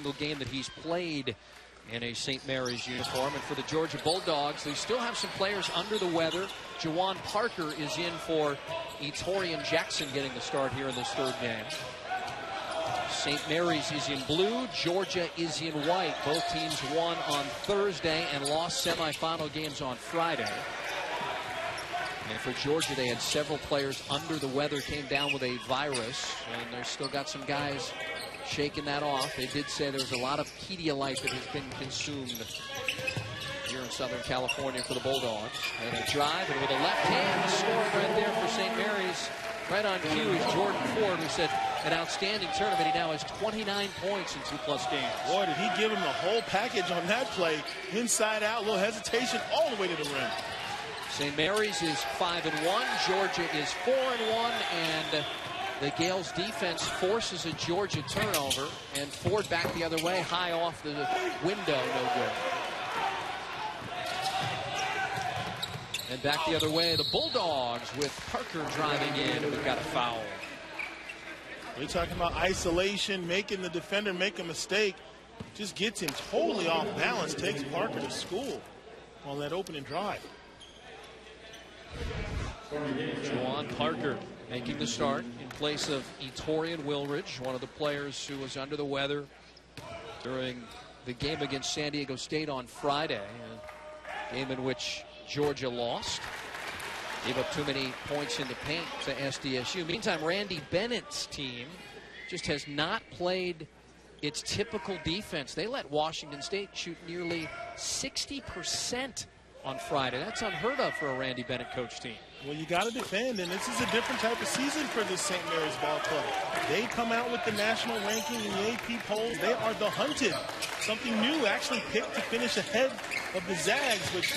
single game that he's played in a St. Mary's uniform. And for the Georgia Bulldogs, they still have some players under the weather. Juwan Parker is in for Etorian Jackson, getting the start here in this third game. St. Mary's is in blue, Georgia is in white. Both teams won on Thursday and lost semifinal games on Friday. And for Georgia, they had several players under the weather, came down with a virus, and they've still got some guys shaking that off. They did say there's a lot of Pedialyte that has been consumed here in Southern California for the Bulldogs. And a drive, and with a left hand, score right there for St. Mary's. Right on cue is Jordan Ford, who said an outstanding tournament. He now has 29 points in 2+ games. Boy, did he give him the whole package on that play. Inside out, little hesitation all the way to the rim. St. Mary's is 5-1. Georgia is 4-1. And the Gales defense forces a Georgia turnover. And Ford back the other way, high off the window, no good. And back the other way, the Bulldogs with Parker driving in, and we've got a foul. We're talking about isolation, making the defender make a mistake. Just gets him totally off balance, takes Parker to school on that opening drive. Juwan Parker making the start in place of Etorian Wilridge, one of the players who was under the weather during the game against San Diego State on Friday, a game in which Georgia lost. Gave up too many points in the paint to SDSU. Meantime, Randy Bennett's team just has not played its typical defense. They let Washington State shoot nearly 60% on Friday. That's unheard of for a Randy Bennett coach team. Well, you got to defend, and this is a different type of season for this St. Mary's ball club. They come out with the national ranking in the AP polls. They are the hunted. Something new, actually picked to finish ahead of the Zags, which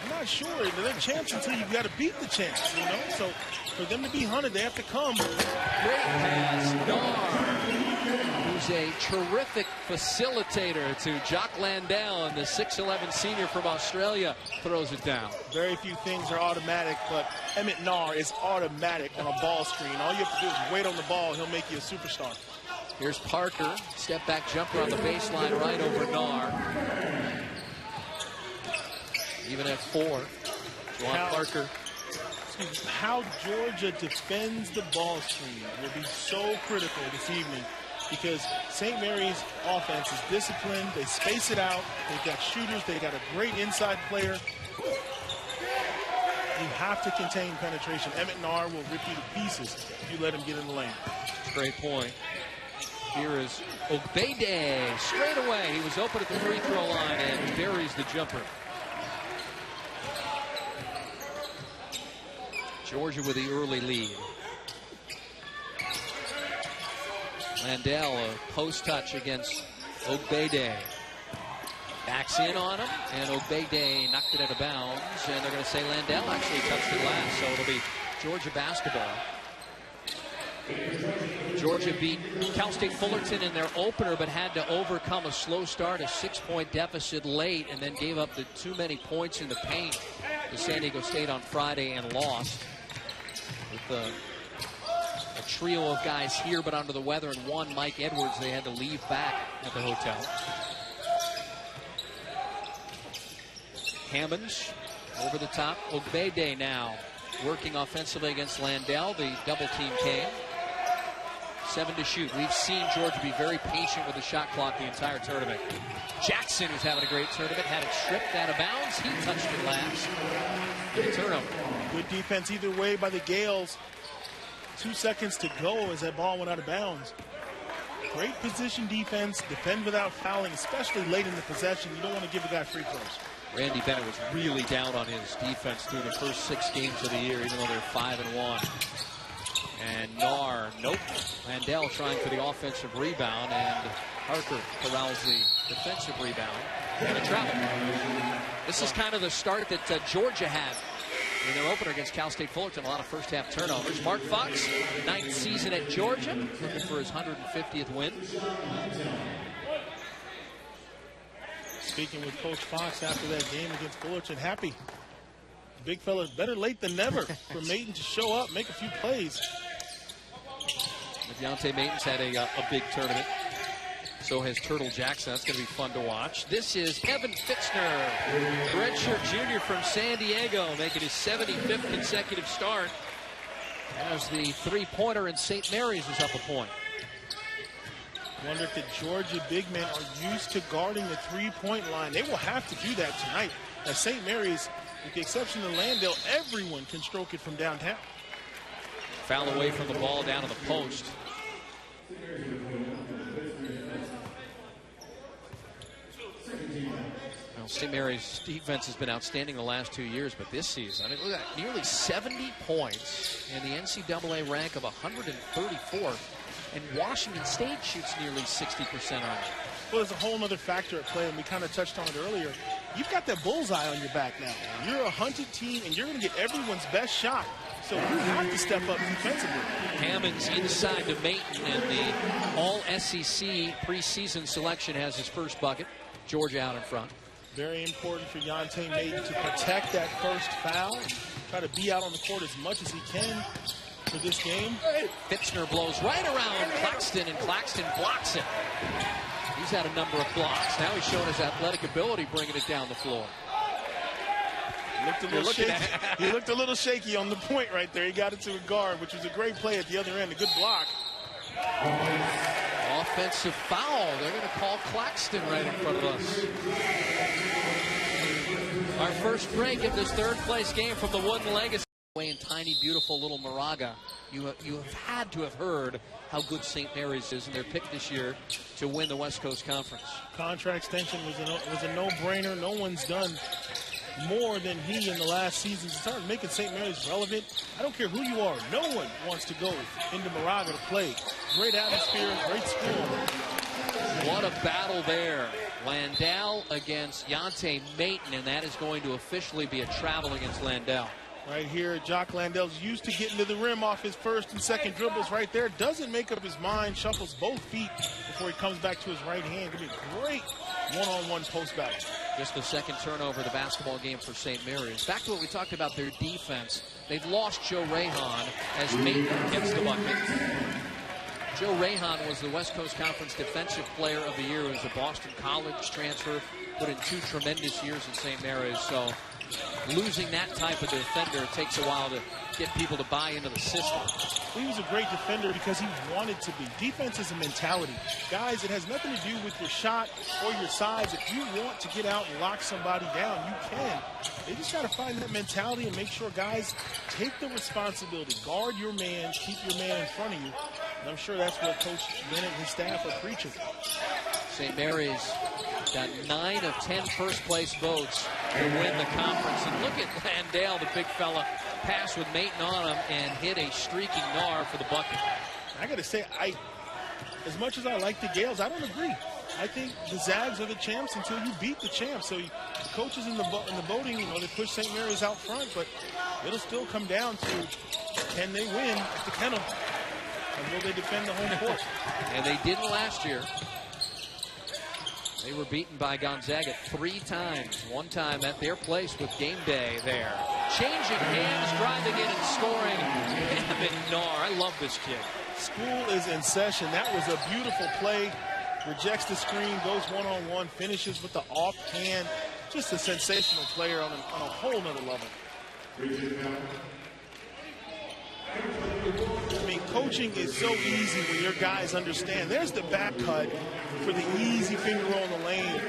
I'm not sure. They're a champs until you've got to beat the champs, you know? So for them to be hunted, they have to come. Great pass, Dar, who's a terrific facilitator to Jock Landell, and the 6'11" senior from Australia throws it down. Very few things are automatic, but Emmett Nar is automatic on a ball screen. All you have to do is wait on the ball. He'll make you a superstar. Here's Parker, step back jumper on the baseline right over Nar. Even at 4, Juwan Parker. How Georgia defends the ball screen will be so critical this evening, because St. Mary's offense is disciplined. They space it out. They've got shooters. They got a great inside player. You have to contain penetration. Emmett Nar will rip you to pieces if you let him get in the lane. Great point. Here is Obeyday straight away. He was open at the free throw line and buries the jumper. Georgia with the early lead. Landell, a post touch against Obeyday. Backs in on him, and Obeyday knocked it out of bounds, and they're going to say Landell actually touched it last, so it'll be Georgia basketball. Georgia beat Cal State Fullerton in their opener, but had to overcome a slow start, a 6-point deficit late, and then gave up the too many points in the paint to San Diego State on Friday and lost. With a trio of guys here but under the weather, and one, Mike Edwards, they had to leave back at the hotel. Hammonds over the top. Obeyday now working offensively against Landell. The double team came. 7 to shoot. We've seen Georgia be very patient with the shot clock the entire tournament. Jackson, who's having a great tournament, had it stripped out of bounds. He touched it last. Good turnover. Good defense either way by the Gales. 2 seconds to go as that ball went out of bounds. Great position defense. Defend without fouling, especially late in the possession. You don't want to give a guy free throws. Randy Bennett was really down on his defense through the first 6 games of the year, even though they're 5-1. And Nar, nope. Landell trying for the offensive rebound, and Parker corrals the defensive rebound. And a travel. This is kind of the start that Georgia had in their opener against Cal State Fullerton. A lot of first-half turnovers. Mark Fox, 9th season at Georgia, looking for his 150th win. Speaking with Coach Fox after that game against Fullerton, happy. Big fella, better late than never for Mayton to show up, make a few plays. Deontay Mayton's had a big tournament. So has Turtle Jackson. That's going to be fun to watch. This is Evan Fitzner, redshirt junior from San Diego, making his 75th consecutive start as the three-pointer in St. Mary's is up a point. I wonder if the Georgia big men are used to guarding the three-point line. They will have to do that tonight. At St. Mary's, with the exception of Landale, everyone can stroke it from downtown. Foul away from the ball down to the post. Well, St. Mary's defense has been outstanding the last 2 years, but this season, I mean, look at that, nearly 70 points and the NCAA rank of 134. And Washington State shoots nearly 60% on it. Well, there's a whole other factor at play, and we kind of touched on it earlier. You've got that bullseye on your back now. You're a hunted team, and you're going to get everyone's best shot. So you have to step up defensively. Hammonds inside to Mayton, and the All-SEC preseason selection has his first bucket. Georgia out in front. Very important for Yante Mayton to protect that first foul. Try to be out on the court as much as he can for this game. Fitzner blows right around Claxton, and Claxton blocks it. He's had a number of blocks. Now he's showing his athletic ability bringing it down the floor. He looked a little shaky on the point right there. He got it to a guard, which was a great play at the other end. A good block. Offensive foul. They're going to call Claxton right in front of us. Our first break of this third-place game from the Wooden Legacy. In tiny, beautiful little Moraga. You have had to have heard how good St. Mary's is in their pick this year to win the West Coast Conference. Contract extension was a no-brainer. No one's done more than he in the last season. Started making St. Mary's relevant. I don't care who you are. No one wants to go into Moraga to play. Great atmosphere, great school. What a battle there. Landale against Yante Mayton, and that is going to officially be a travel against Landale. Right here, Jock Landale's used to getting to the rim off his first and second dribbles right there. Doesn't make up his mind, shuffles both feet before he comes back to his right hand. Going to be a great one-on-one post battle. Just the second turnover of the basketball game for St. Mary's. Back to what we talked about, their defense. They've lost Joe Rahan as Mayton gets the bucket. Joe Rahan was the West Coast Conference Defensive Player of the Year. He was a Boston College transfer, put in 2 tremendous years at St. Mary's. So losing that type of defender, it takes a while to get people to buy into the system. He was a great defender because he wanted to be. Defense is a mentality. Guys, it has nothing to do with your shot or your size. If you want to get out and lock somebody down, you can. They just got to find that mentality and make sure guys take the responsibility. Guard your man, keep your man in front of you. And I'm sure that's what Coach Bennett and his staff are preaching. St. Mary's got 9 of 10 first-place votes to win the conference. And look at Landale, the big fella, pass with Mayton on him and hit a streaking Nar for the bucket. I got to say, as much as I like the Gales, I don't agree. I think the Zags are the champs until you beat the champs. So the coaches in the voting, they push St. Mary's out front, but it'll still come down to can they win at the Kennel, and will they defend the home court? And they didn't last year. They were beaten by Gonzaga 3 times. One time at their place with game day there. Changing hands, driving in and scoring. Nar, I love this kid. School is in session. That was a beautiful play. Rejects the screen, goes one-on-one, finishes with the offhand. Just a sensational player on a whole nother level. I mean, coaching is so easy when your guys understand. There's the back cut for the easy finger roll in the lane.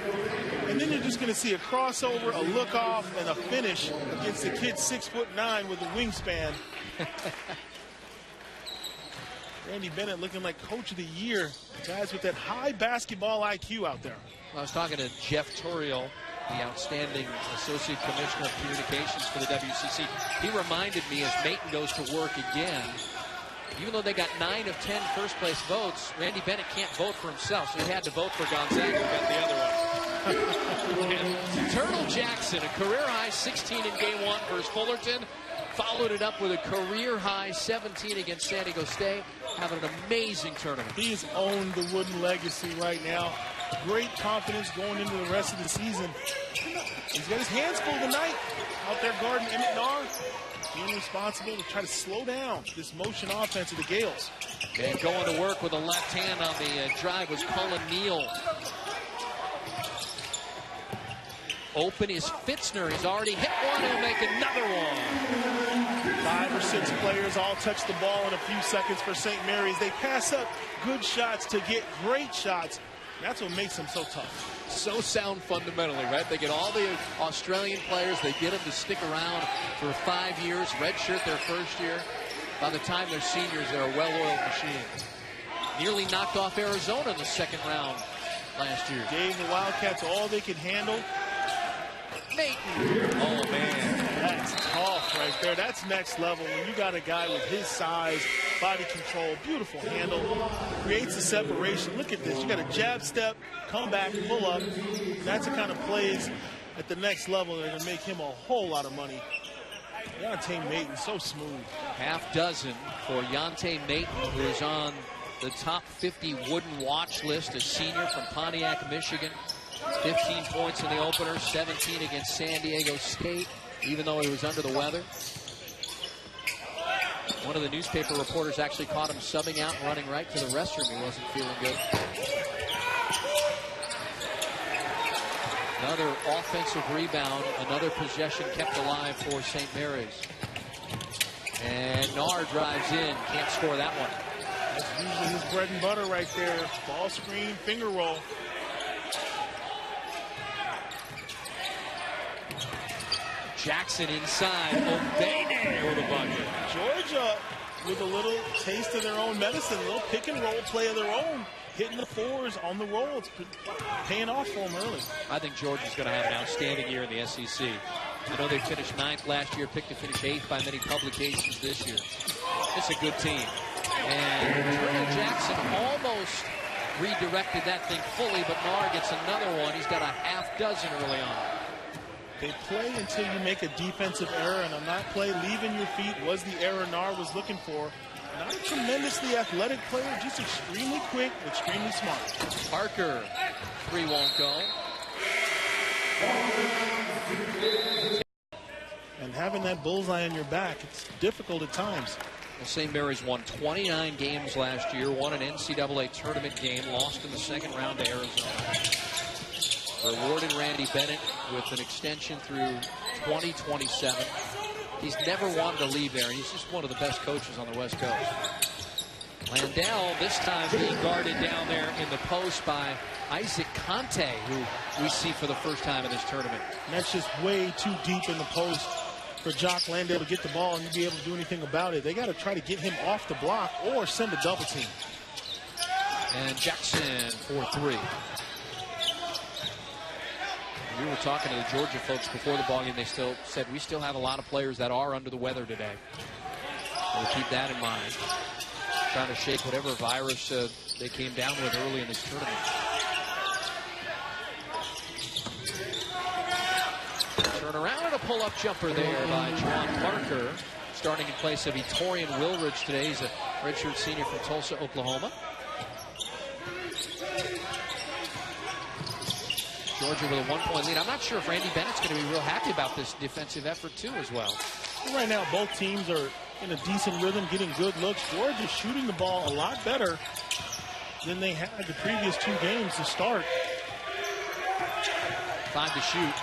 And then you're just going to see a crossover, a look off, and a finish against the kid 6'9" with a wingspan. Randy Bennett looking like coach of the year. Guys with that high basketball IQ out there. I was talking to Jeff Turiel, the outstanding Associate Commissioner of Communications for the WCC. He reminded me as Mayton goes to work again, even though they got 9 of 10 first-place votes, Randy Bennett can't vote for himself, so he had to vote for Gonzaga, who got the other one. Turtle Jackson, a career-high 16 in Game 1 versus Fullerton, followed it up with a career-high 17 against San Diego State, having an amazing tournament. He has owned the Wooden Legacy right now. Great confidence going into the rest of the season. He's got his hands full tonight out there guarding Emmett Nar. being responsible to try to slow down this motion offense of the Gales. And going to work with a left hand on the drive was Cullen Neal. Open is Fitzner. He's already hit one. He'll make another one. 5 or 6 players all touch the ball in a few seconds for St. Mary's. They pass up good shots to get great shots. That's what makes them so tough. So sound fundamentally, right? They get all the Australian players. They get them to stick around for 5 years, redshirt their first year. By the time they're seniors, they're a well-oiled machine. Nearly knocked off Arizona in the second round last year. Gave the Wildcats all they could handle. Maton. Oh, man. That's tough right there. That's next level when you got a guy with his size, body control, beautiful handle, creates a separation. Look at this. You got a jab step, come back, pull up. That's the kind of plays at the next level that are going to make him a whole lot of money. Yante Maton, so smooth. Half dozen for Yante Maton, who is on the top 50 Wooden watch list, a senior from Pontiac, Michigan. 15 points in the opener, 17 against San Diego State, even though he was under the weather. One of the newspaper reporters actually caught him subbing out and running right to the restroom. He wasn't feeling good. Another offensive rebound, another possession kept alive for St. Mary's. And Nar drives in, can't score that one. That's usually his bread and butter right there. Ball screen, finger roll. Jackson inside, Obene with a bucket. Georgia with a little taste of their own medicine, a little pick and roll play of their own, hitting the 4s on the roll. It's paying off for them early. I think Georgia's going to have an outstanding year in the SEC. I know they finished 9th last year, picked to finish 8th by many publications this year. It's a good team. And Turner Jackson almost redirected that thing fully, but Nar gets another one. He's got a half dozen early on. They play until you make a defensive error, and on that play, leaving your feet was the error Nar was looking for. Not a tremendously athletic player, just extremely quick, extremely smart. Parker, 3 won't go. And having that bullseye on your back, it's difficult at times. Well, St. Mary's won 29 games last year, won an NCAA tournament game, lost in the second round to Arizona. Rewarded Randy Bennett with an extension through 2027. He's never wanted to leave there, and he's just one of the best coaches on the West Coast. Landell, this time being guarded down there in the post by Isaac Conte, who we see for the first time in this tournament. And that's just way too deep in the post for Jock Landale to get the ball and be able to do anything about it. They got to try to get him off the block or send a double team. And Jackson for 3. We were talking to the Georgia folks before the ball game. They still said we still have a lot of players that are under the weather today. We'll keep that in mind. Trying to shake whatever virus they came down with early in this tournament. Turn around and a pull-up jumper there by Juwan Parker, starting in place of Etorian Wilridge today. He's a redshirt senior from Tulsa, Oklahoma. Georgia with a 1-point lead. I'm not sure if Randy Bennett's going to be real happy about this defensive effort, too, as well. Right now, both teams are in a decent rhythm, getting good looks. Georgia's shooting the ball a lot better than they had the previous 2 games to start. 5 to shoot.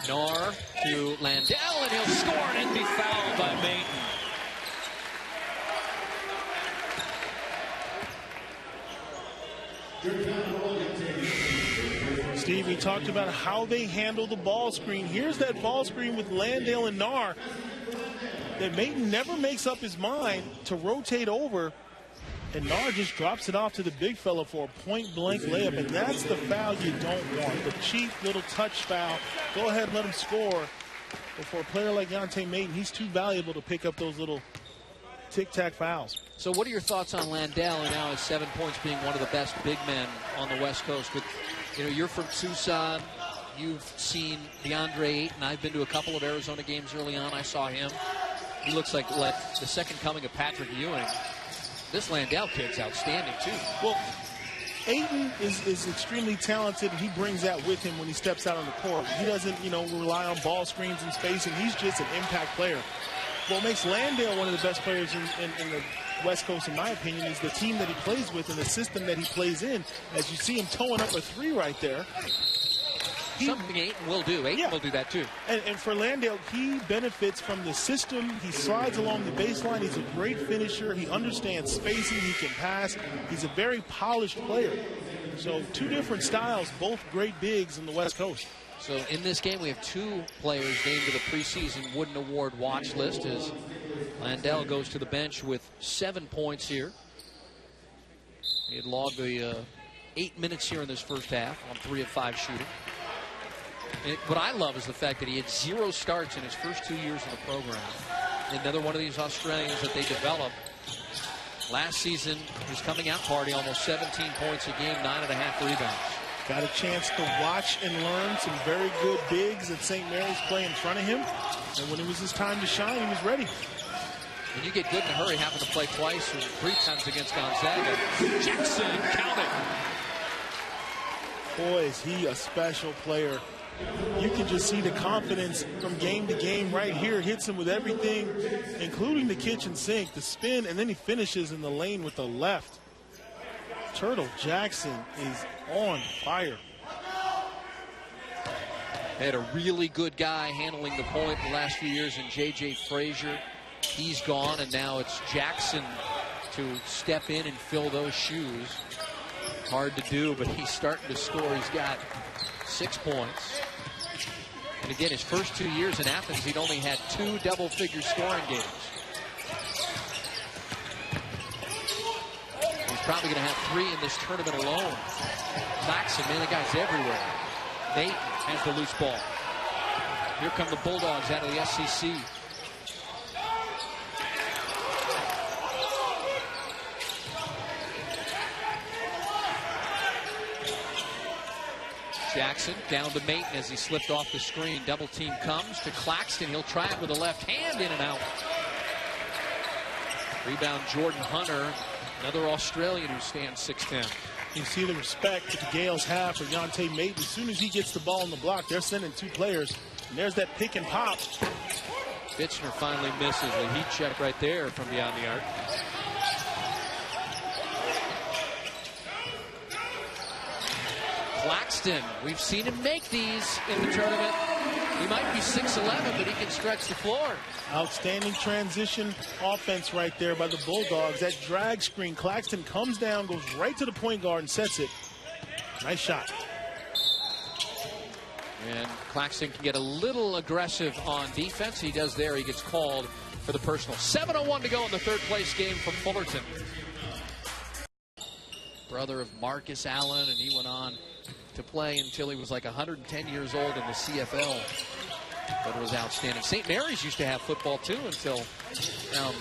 Nar to Landell, and he'll score and be fouled by Maton. Steve, we talked about how they handle the ball screen. Here's that ball screen with Landale and Nar that Maton never makes up his mind to rotate over, and Nar just drops it off to the big fella for a point-blank layup, and that's the foul you don't want. The cheap little touch foul. Go ahead and let him score. But for a player like Yante Maton, he's too valuable to pick up those little tic-tac fouls. So what are your thoughts on Landell, and now his 7 points, being one of the best big men on the West Coast? With, you know, you're from Tucson. You've seen DeAndre Ayton. I've been to a couple of Arizona games early on. I saw him. He looks like the second coming of Patrick Ewing. This Landell kid's outstanding, too. Well, Ayton is extremely talented, and he brings that with him when he steps out on the court. He doesn't, rely on ball screens and spacing. He's just an impact player. What makes Landale one of the best players in the West Coast, in my opinion, is the team that he plays with and the system that he plays in. As you see him towing up a three right there. Something Ayton will do. Ayton will do that too. And for Landale, he benefits from the system. He slides along the baseline. He's a great finisher. He understands spacing. He can pass. He's a very polished player. So two different styles, both great bigs in the West Coast. So in this game, we have two players named to the preseason Wooden Award watch list as Landale goes to the bench with 7 points here. He had logged the 8 minutes here in this first half on 3 of 5 shooting. And what I love is the fact that he had 0 starts in his first 2 years in the program. Another one of these Australians that they developed. Last season, his coming out party, almost 17 points a game, 9.5 rebounds. Got a chance to watch and learn some very good bigs at St. Mary's play in front of him. And when it was his time to shine, he was ready. And you get good in a hurry, having to play twice or 3 times against Gonzaga. Jackson, count it. Boy, is he a special player. You can just see the confidence from game to game right here. Hits him with everything, including the kitchen sink, the spin, and then he finishes in the lane with the left. Turtle Jackson is on fire. Had a really good guy handling the point the last few years in J.J. Frazier. He's gone, and now it's Jackson to step in and fill those shoes. Hard to do, but he's starting to score. He's got 6 points. And again, his first 2 years in Athens, he'd only had 2 double-figure scoring games. He's probably going to have 3 in this tournament alone. Claxton, man, the guy's everywhere. Nate has the loose ball. Here come the Bulldogs out of the SEC. Jackson down to Maton as he slipped off the screen. Double team comes to Claxton. He'll try it with the left hand, in and out. Rebound Jordan Hunter, another Australian who stands 6'10". You see the respect that the Gales have for Yonte Maton. As soon as he gets the ball on the block, they're sending 2 players. And there's that pick and pop. Fitchner finally misses a heat check right there from beyond the arc. Claxton, we've seen him make these in the tournament. He might be 6'11", but he can stretch the floor. Outstanding transition offense right there by the Bulldogs. That drag screen, Claxton comes down, goes right to the point guard and sets it. Nice shot. And Claxton can get a little aggressive on defense. He does there. He gets called for the personal. 7:01 to go in the third place game from Fullerton. Brother of Marcus Allen, and he went on to play until he was like 110 years old in the CFL. But it was outstanding. St. Mary's used to have football too until around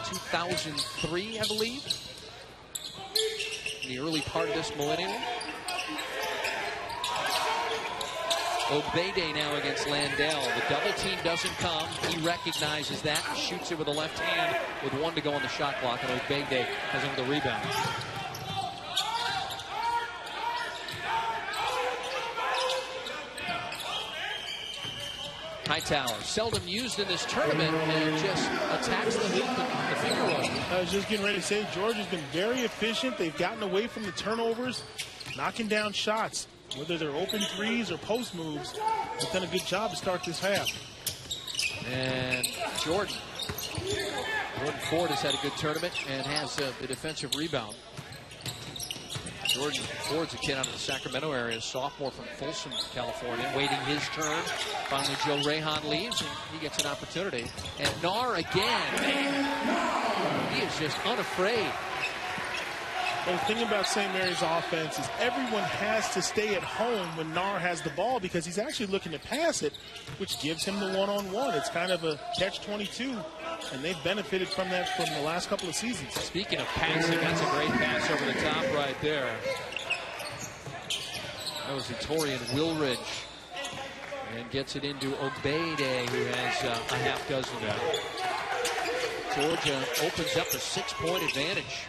2003, I believe. In the early part of this millennium. Obeyday now against Landale. The double team doesn't come. He recognizes that and shoots it with the left hand with 1 to go on the shot clock, and Obeyday has him the rebound. Hightower, seldom used in this tournament, and just attacks the hoop and the finger roll. I was just getting ready to say, Georgia's been very efficient. They've gotten away from the turnovers, knocking down shots, whether they're open threes or post moves. They've done a good job to start this half. And Jordan Ford has had a good tournament and has the defensive rebound. Jordan Ford's a kid out of the Sacramento area, a sophomore from Folsom, California, waiting his turn. Finally, Joe Rehan leaves, and he gets an opportunity. And Nar again, man, he is just unafraid. Well, the thing about St. Mary's offense is everyone has to stay at home when Nar has the ball because he's actually looking to pass it, which gives him the one-on-one. It's kind of a catch-22, and they've benefited from that from the last couple of seasons. Speaking of passing, that's a great pass over the top right there. That was Torian Wilridge, and gets it into Obeyday, who has a half dozen now. Georgia opens up a 6-point advantage.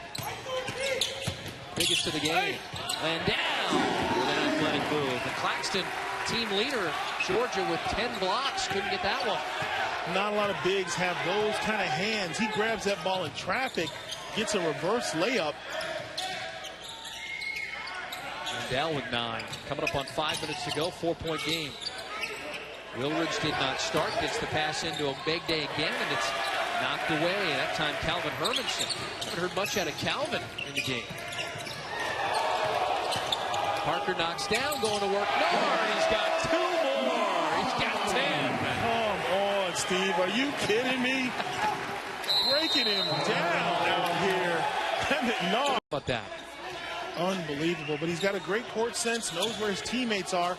Biggest of the game. Landell with an athletic move. And Claxton, team leader, Georgia with 10 blocks, couldn't get that one. Not a lot of bigs have those kind of hands. He grabs that ball in traffic, gets a reverse layup. Landell with 9. Coming up on 5 minutes to go, 4-point game. Wilridge did not start. Gets the pass into Ogbegde again, and it's knocked away. That time Calvin Hermanson. Haven't heard much out of Calvin in the game. Parker knocks down, going to work. No, he's got 2 more. He's got 10. Come on, Steve. Are you kidding me? Breaking him down out here. How about that? Unbelievable. But he's got a great court sense, knows where his teammates are.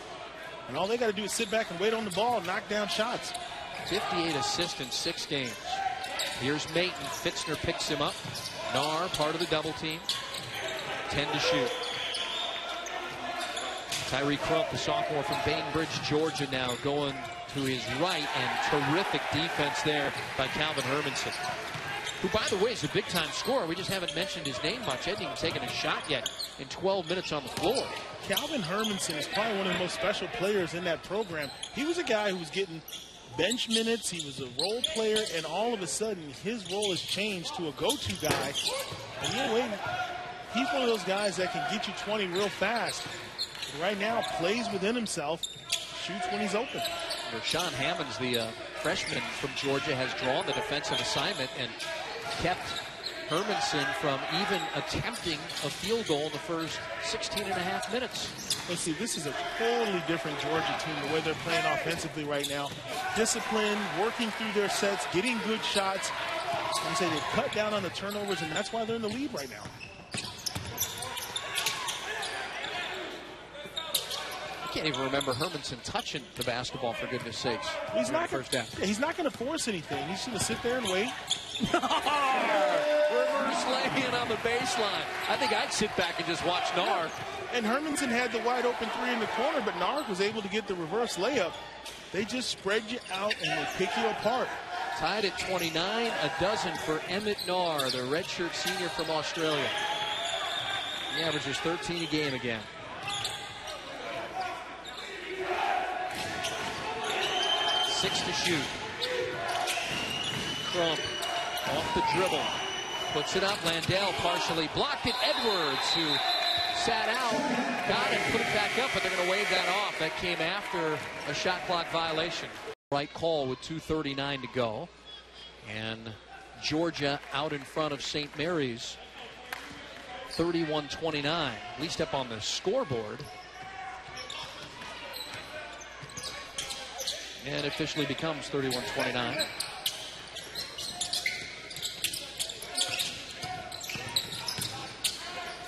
And all they got to do is sit back and wait on the ball, knock down shots. 58 assists in 6 games. Here's Mayton. Fitzner picks him up. Nar, part of the double team. 10 to shoot. Tyree Crump, the sophomore from Bainbridge, Georgia, now going to his right, and terrific defense there by Calvin Hermanson, who, by the way, is a big-time scorer. We just haven't mentioned his name much. Hasn't even taken a shot yet in 12 minutes on the floor. Calvin Hermanson is probably one of the most special players in that program. He was a guy who was getting bench minutes. He was a role player, and all of a sudden, his role has changed to a go-to guy. And you know, he's one of those guys that can get you 20 real fast. Right now, plays within himself, shoots when he's open. Rashawn Hammonds, the freshman from Georgia, has drawn the defensive assignment and kept Hermanson from even attempting a field goal in the first 16.5 minutes. Let's see, this is a totally different Georgia team, the way they're playing offensively right now. Discipline, working through their sets, getting good shots. I say they've cut down on the turnovers, and that's why they're in the lead right now. I can't even remember Hermanson touching the basketball, for goodness sakes. He's not first half. He's not going to force anything. He's going to sit there and wait. Reverse lay-in on the baseline. I think I'd sit back and just watch Nar. And Hermanson had the wide open 3 in the corner, but Nar was able to get the reverse layup. They just spread you out and they pick you apart. Tied at 29, a dozen for Emmett Nar, the redshirt senior from Australia. He averages 13 a game again. 6 to shoot. Crump off the dribble. Puts it up. Landell partially blocked it. Edwards, who sat out, got it, put it back up, but they're going to wave that off. That came after a shot clock violation. Right call with 2:39 to go. And Georgia out in front of St. Mary's 31-29, at least up on the scoreboard. And it officially becomes 31-29.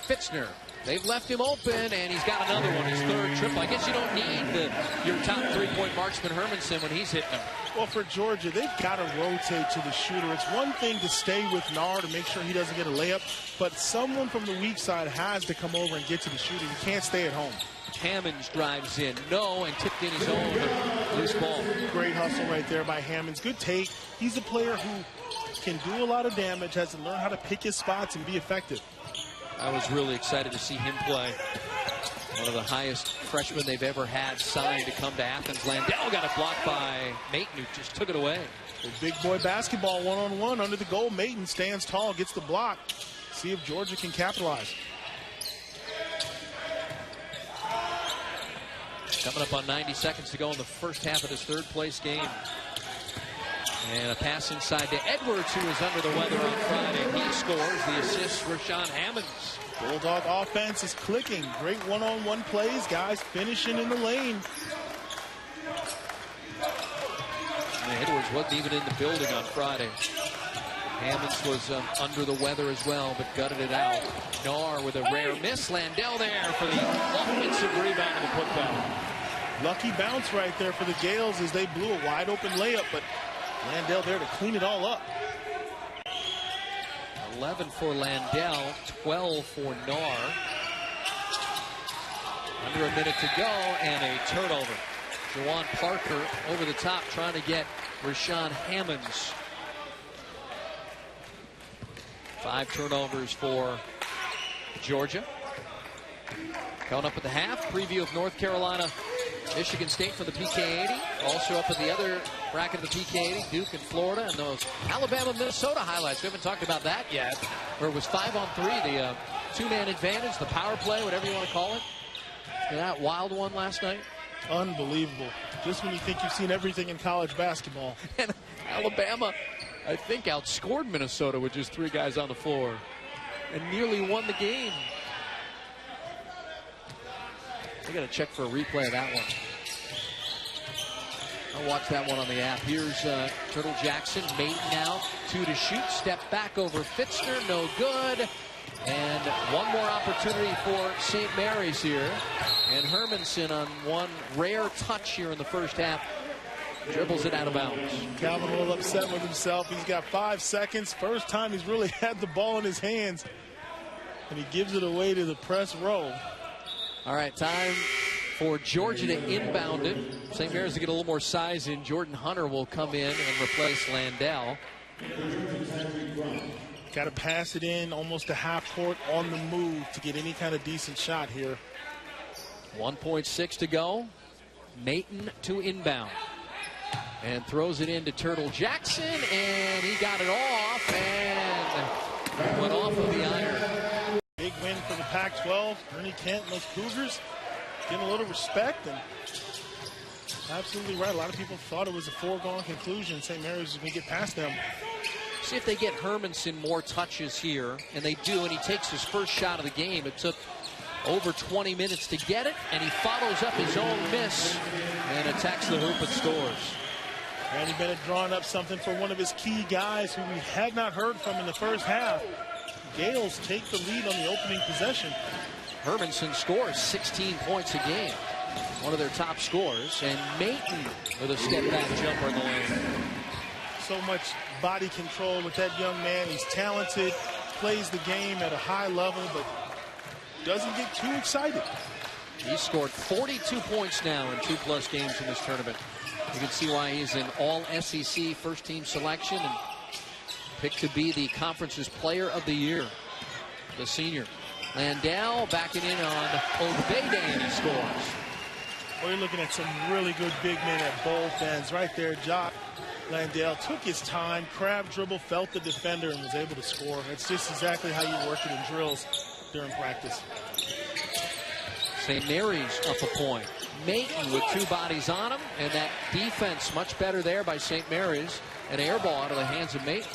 Fitzner, they've left him open, and he's got another one, his 3rd triple. I guess you don't need your top 3-point marksman Hermanson when he's hitting them. Well, for Georgia, they've got to rotate to the shooter. It's one thing to stay with Nar to make sure he doesn't get a layup, but someone from the weak side has to come over and get to the shooter. You can't stay at home. Hammonds drives in, and tipped in his own loose ball. Great hustle right there by Hammonds. Good take. He's a player who can do a lot of damage, has to learn how to pick his spots and be effective. I was really excited to see him play. One of the highest freshmen they've ever had signed to come to Athens. Landell got it blocked by Mayton, who just took it away. Big boy basketball, one-on-one under the goal. Mayton stands tall, gets the block. See if Georgia can capitalize. Coming up on 90 seconds to go in the first half of this 3rd place game. And a pass inside to Edwards, who was under the weather on Friday. He scores. The assist, Rashawn Hammonds. Bulldog offense is clicking. Great one-on-one plays. Guys finishing in the lane. And Edwards wasn't even in the building on Friday. Hammonds was under the weather as well, but gutted it out. Nar with a rare miss. Landell there for the offensive rebound and the putback. Lucky bounce right there for the Gales as they blew a wide open layup, but Landell there to clean it all up. 11 for Landell, 12 for Nar. Under a minute to go and a turnover. Juwan Parker over the top trying to get Rashawn Hammonds. 5 turnovers for Georgia. Coming up at the half, preview of North Carolina, Michigan State for the PK80. Also up in the other bracket of the PK80, Duke and Florida, and those Alabama-Minnesota highlights. We haven't talked about that yet, where it was 5-on-3, the two-man advantage, the power play, whatever you want to call it. That wild one last night. Unbelievable. Just when you think you've seen everything in college basketball. And Alabama, I think, outscored Minnesota with just 3 guys on the floor and nearly won the game. I got to check for a replay of that one. I'll watch that one on the app. Here's Turtle Jackson. Maiden now, 2 to shoot. Step back over Fitzner. No good. And one more opportunity for St. Mary's here. And Hermanson on one rare touch here in the first half. Dribbles it out of bounds. Calvin a little upset with himself. He's got 5 seconds. First time he's really had the ball in his hands. And he gives it away to the press row. All right, time for Georgia to inbound it. St. Mary's to get a little more size in. Jordan Hunter will come in and replace Landell. Got to pass it in almost a half court on the move to get any kind of decent shot here. 1.6 to go. Maton to inbound. And throws it into Turtle Jackson, and he got it off and went off of the iron. Big win for the Pac-12. Ernie Kent and those Cougars getting a little respect, and absolutely right. A lot of people thought it was a foregone conclusion. St. Mary's was going to get past them. See if they get Hermanson more touches here, and they do, and he takes his first shot of the game. It took over 20 minutes to get it, and he follows up his own miss and attacks the hoop and scores. Randy Bennett drawing up something for one of his key guys who we had not heard from in the first half. Gales take the lead on the opening possession. Hermanson scores 16 points a game, one of their top scorers, and Maton with a step-back jumper in the lane. So much body control with that young man. He's talented, plays the game at a high level, but doesn't get too excited. He's scored 42 points now in 2+ games in this tournament. You can see why he's an all-SEC first-team selection and picked to be the conference's player of the year. The senior. Landell backing in on Obede, and he scores. Well, you're looking at some really good big men at both ends. Right there, Jock Landell took his time, crab dribble, felt the defender, and was able to score. That's just exactly how you work it in drills during practice. St. Mary's up a point. Maton with 2 bodies on him, and that defense much better there by St. Mary's. An air ball out of the hands of Maton.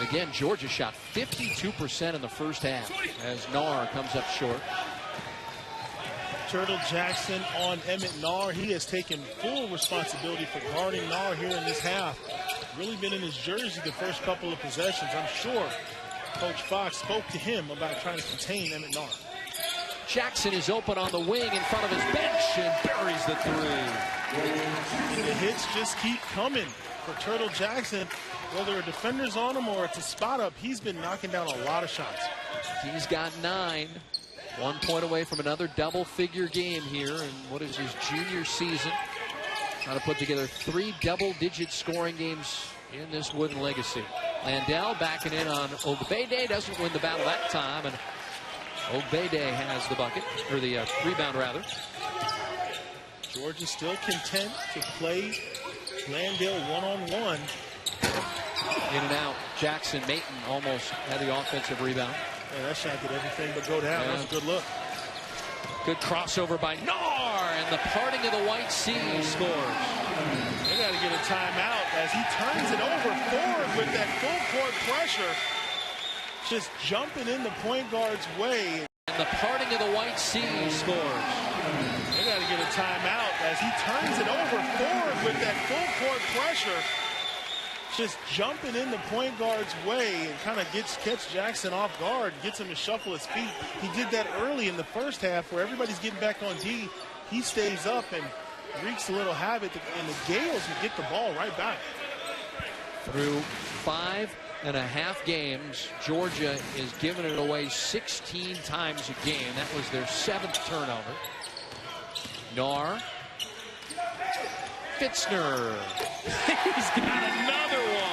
Again, Georgia shot 52% in the first half as Nahr comes up short. Turtle Jackson on Emmett Nahr. He has taken full responsibility for guarding Nahr here in this half. Really been in his jersey the first couple of possessions. I'm sure Coach Fox spoke to him about trying to contain Emmett Nahr. Jackson is open on the wing in front of his bench and buries the 3. And the hits just keep coming for Turtle Jackson. Whether a defender's on him or it's a spot up, he's been knocking down a lot of shots. He's got 9. 1 point away from another double-figure game here in what is his junior season. Trying to put together 3 double-digit scoring games in this Wooden legacy. Landell backing in on Obede, doesn't win the battle that time, and Obede has the bucket, or the rebound rather. Georgia still content to play Landell one-on-one. In and out. Jackson, Maton almost had the offensive rebound. Yeah, that shot did everything but go down. That was a good look. Good crossover by Nahr, and the parting of the White Sea scores. They got to get a timeout as he turns it over forward with that full court pressure. Just jumping in the point guard's way. And the parting of the White Sea scores. They got to get a timeout as he turns it over forward with that full court pressure. Just jumping in the point guard's way and kind of catch Jackson off guard, gets him to shuffle his feet. He did that early in the first half where everybody's getting back on D. He stays up and wreaks a little havoc, and the Gales would get the ball right back. Through 5.5 games, Georgia is giving it away 16 times a game. That was their 7th turnover. Nahr. Fitzner. He's got another one.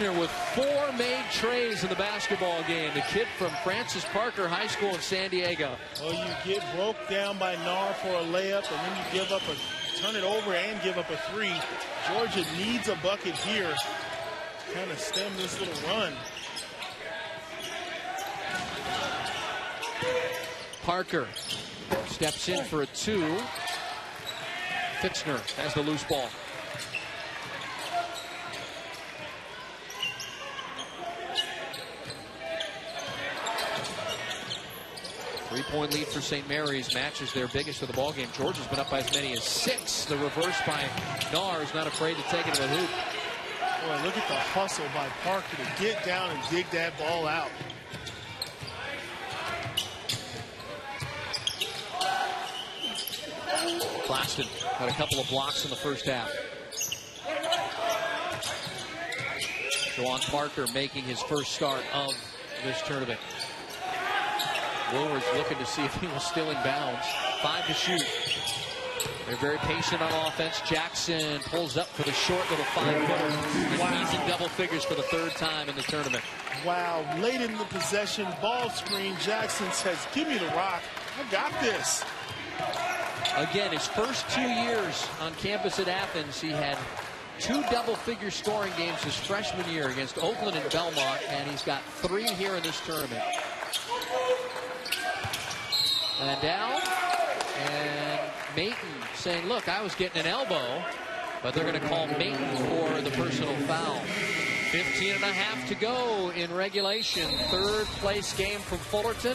Fixner with 4 made trays in the basketball game. The kid from Francis Parker High School in San Diego. Well, you get broke down by Nar for a layup, and then you give up turn it over and give up a 3. Georgia needs a bucket here to kind of stem this little run. Parker steps in for a 2. Fixner has the loose ball. Three-point lead for St. Mary's matches their biggest of the ball game. Georgia's been up by as many as 6. The reverse by Nar is not afraid to take it to the hoop. Boy, look at the hustle by Parker to get down and dig that ball out. Claxton had a couple of blocks in the first half. Juwan Parker making his first start of this tournament. Woolworth's looking to see if he was still in bounds. 5 to shoot. They're very patient on offense. Jackson pulls up for the short little 5-footer. And he's in double figures for the 3rd time in the tournament. Wow, late in the possession, ball screen. Jackson says, give me the rock. I got this. Again, his first 2 years on campus at Athens, he had 2 double-figure scoring games his freshman year against Oakland and Belmont, and he's got 3 here in this tournament. Landau and Mayton saying, look, I was getting an elbow, but they're going to call Mayton for the personal foul. 15 and a half to go in regulation. 3rd place game from Fullerton.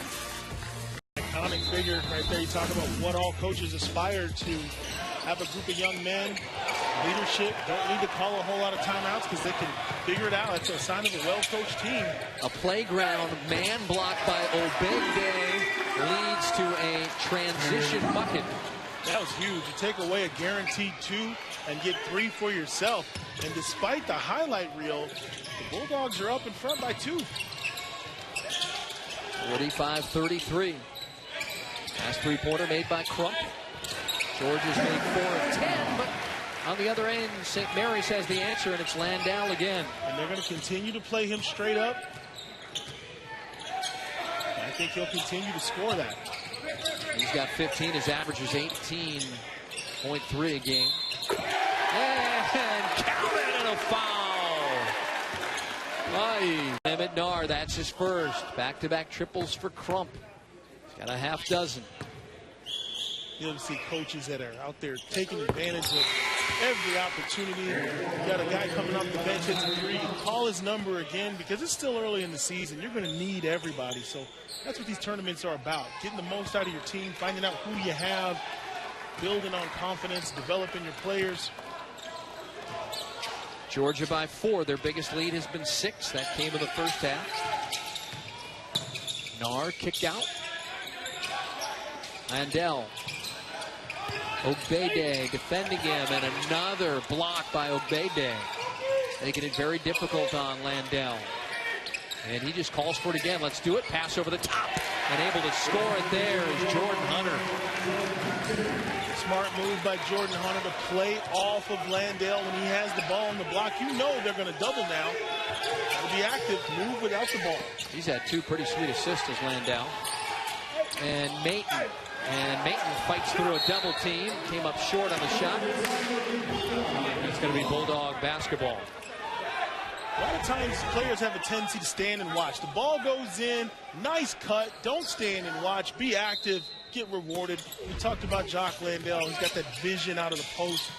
Iconic figure right there. You talk about what all coaches aspire to have a group of young men, leadership, don't need to call a whole lot of timeouts because they can figure it out. That's a sign of a well-coached team. A playground man block by Obegde leads to a transition bucket. That was huge. You take away a guaranteed 2 and get 3 for yourself. And despite the highlight reel, the Bulldogs are up in front by 2. 45-33. Last 3-pointer made by Crump. Georgia's made 4 of 10, but on the other end, St. Mary's has the answer, and it's Landau again. And they're going to continue to play him straight up. I think he'll continue to score that. He's got 15. His average is 18.3 a game. And Calvin and a foul. Emmett Nar, that's his first. Back-to-back triples for Crump. He's got a half dozen. You'll see coaches that are out there taking advantage of every opportunity. You got a guy coming off the bench hits a 3. Call his number again because it's still early in the season. You're going to need everybody. So that's what these tournaments are about. Getting the most out of your team, finding out who you have, building on confidence, developing your players. Georgia by 4. Their biggest lead has been 6. That came in the first half. Nar kicked out. Landau. Obegde defending him, and another block by Obegde, making it very difficult on Landau. And he just calls for it again. Let's do it. Pass over the top. And able to score it there is Jordan Hunter. Smart move by Jordan Hunter to play off of Landau when he has the ball on the block. You know they're going to double now. Gotta be active, move without the ball. He's had 2 pretty sweet assists as Landau. And Mayton. And Mayton fights through a double team. Came up short on the shot. It's going to be Bulldog basketball. A lot of times players have a tendency to stand and watch. The ball goes in, nice cut. Don't stand and watch. Be active, get rewarded. We talked about Jock Landau. He's got that vision out of the post.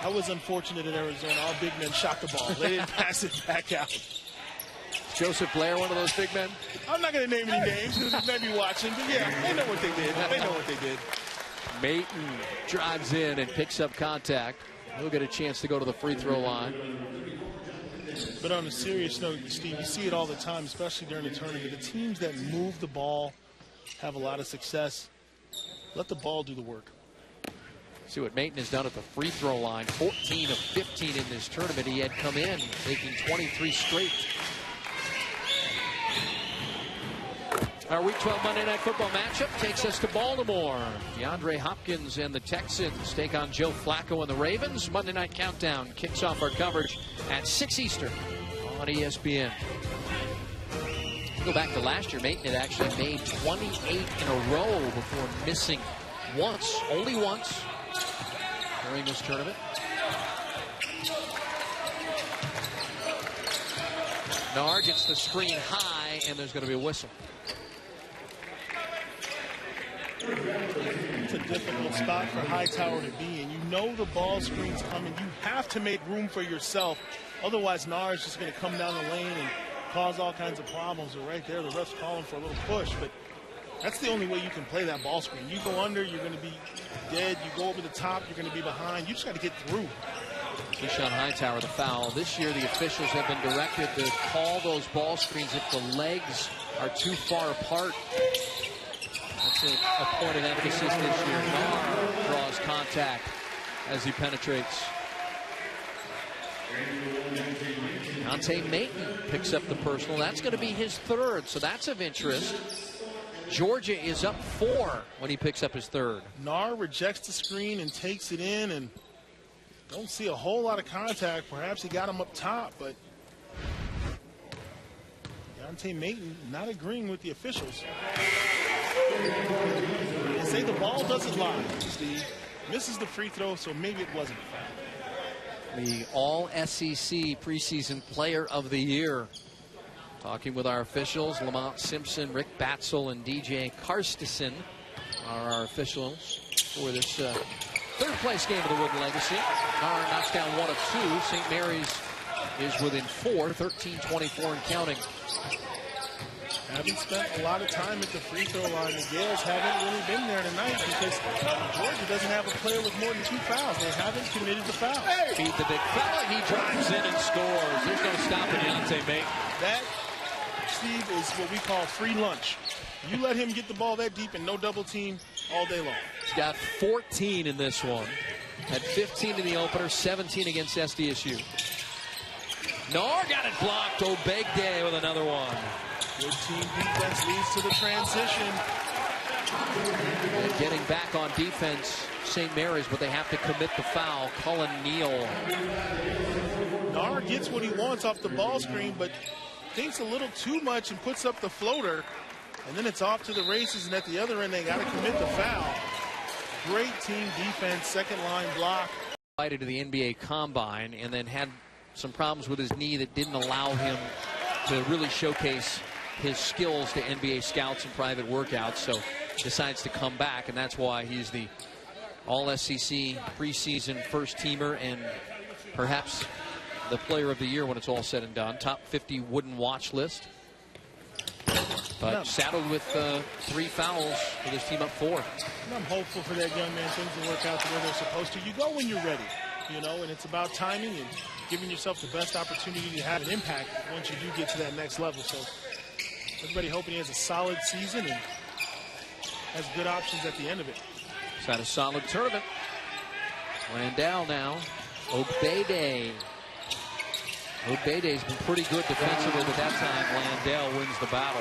I was unfortunate in Arizona. Our big men shot the ball. They didn't pass it back out. Joseph Blair, one of those big men? I'm not going to name any names. They may be watching, but yeah, they know what they did. They know what they did. Mayton drives in and picks up contact. He'll get a chance to go to the free throw line. But on a serious note, Steve, you see it all the time, especially during the tournament. The teams that move the ball have a lot of success. Let the ball do the work. See what Mayton has done at the free throw line. 14 of 15 in this tournament. He had come in making 23 straight. Our Week 12 Monday Night Football matchup takes us to Baltimore. DeAndre Hopkins and the Texans take on Joe Flacco and the Ravens. Monday Night Countdown kicks off our coverage at 6 Eastern. on ESPN. Go back to last year, Maton had actually made 28 in a row before missing once, only once, during this tournament. Nar gets the screen high, and there's going to be a whistle. It's a difficult spot for Hightower to be in. You know the ball screen's coming. You have to make room for yourself. Otherwise, Nar is just going to come down the lane and cause all kinds of problems. But right there, the ref's calling for a little push. But that's the only way you can play that ball screen. You go under, you're going to be dead. You go over the top, you're going to be behind. You just got to get through. Keyshawn Hightower, the foul. This year, the officials have been directed to call those ball screens if the legs are too far apart. That's a point of emphasis this year. Nar draws contact as he penetrates. Dante Maton picks up the personal. That's going to be his third, so that's of interest. Georgia is up 4 when he picks up his third. Nar rejects the screen and takes it in, and don't see a whole lot of contact. Perhaps he got him up top, but Dante Maton not agreeing with the officials. They say the ball doesn't lie, Steve. Misses the free throw, so maybe it wasn't a foul. The All-SEC preseason player of the year. Talking with our officials, Lamont Simpson, Rick Batzel, and DJ Karstison are our officials for this third place game of the Wooden Legacy. Nar knocks down 1 of 2. St. Mary's is within 4, 13-24 and counting. Haven't spent a lot of time at the free throw line. The Gales haven't really been there tonight because Georgia doesn't have a player with more than 2 fouls. They haven't committed the foul. Feed the big fella. He drives in and scores. There's no stopping Dante Maton. That, Steve, is what we call free lunch. You let him get the ball that deep and no double team all day long. He's got 14 in this one. Had 15 in the opener, 17 against SDSU. Nar got it blocked. Obegde with another one. Good team defense leads to the transition. And getting back on defense, St. Mary's, but they have to commit the foul. Cullen Neal. Nar gets what he wants off the ball screen, but thinks a little too much and puts up the floater. And then it's off to the races, and at the other end, they got to commit the foul. Great team defense, second line block. Invited to the NBA Combine and then had some problems with his knee that didn't allow him to really showcase his skills to NBA scouts and private workouts, so decides to come back, and that's why he's the All-SEC preseason first-teamer and perhaps the player of the year when it's all said and done. Top 50 Wooden watch list. But saddled with 3 fouls for this team up 4. And I'm hopeful for that young man. Things will work out the way they're supposed to. You go when you're ready, you know, and it's about timing and giving yourself the best opportunity to have an impact once you do get to that next level. So everybody hoping he has a solid season and has good options at the end of it. He's had a solid tournament. Landale now. Obegde. Obegde's been pretty good defensively, but that time Landale wins the battle.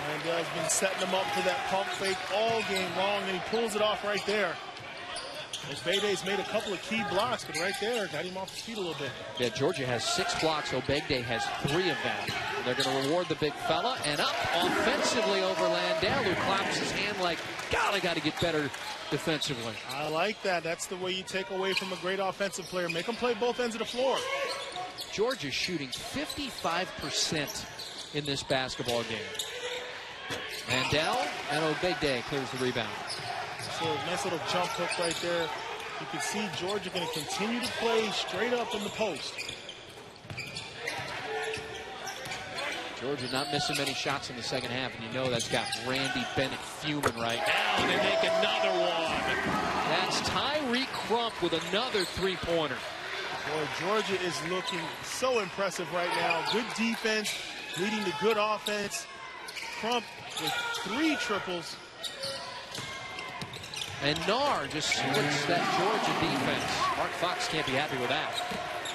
Landale's been setting him up for that pump fake all game long, and he pulls it off right there. Obegde's made a couple of key blocks, but right there got him off his feet a little bit. Yeah, Georgia has 6 blocks. Obegde has 3 of them. They're going to reward the big fella, and up offensively over Landale, who claps his hand like, God, I got to get better defensively. I like that. That's the way you take away from a great offensive player. Make him play both ends of the floor. Georgia's shooting 55% in this basketball game. Landale and Obegde clears the rebound. So nice little jump hook right there. You can see Georgia going to continue to play straight up in the post. Georgia not missing many shots in the second half, and you know that's got Randy Bennett fuming right now. And they make another one. That's Tyreek Crump with another 3-pointer. Boy, Georgia is looking so impressive right now. Good defense, leading to good offense. Crump with 3 triples. And Nar just splits that Georgia defense. Mark Fox can't be happy with that.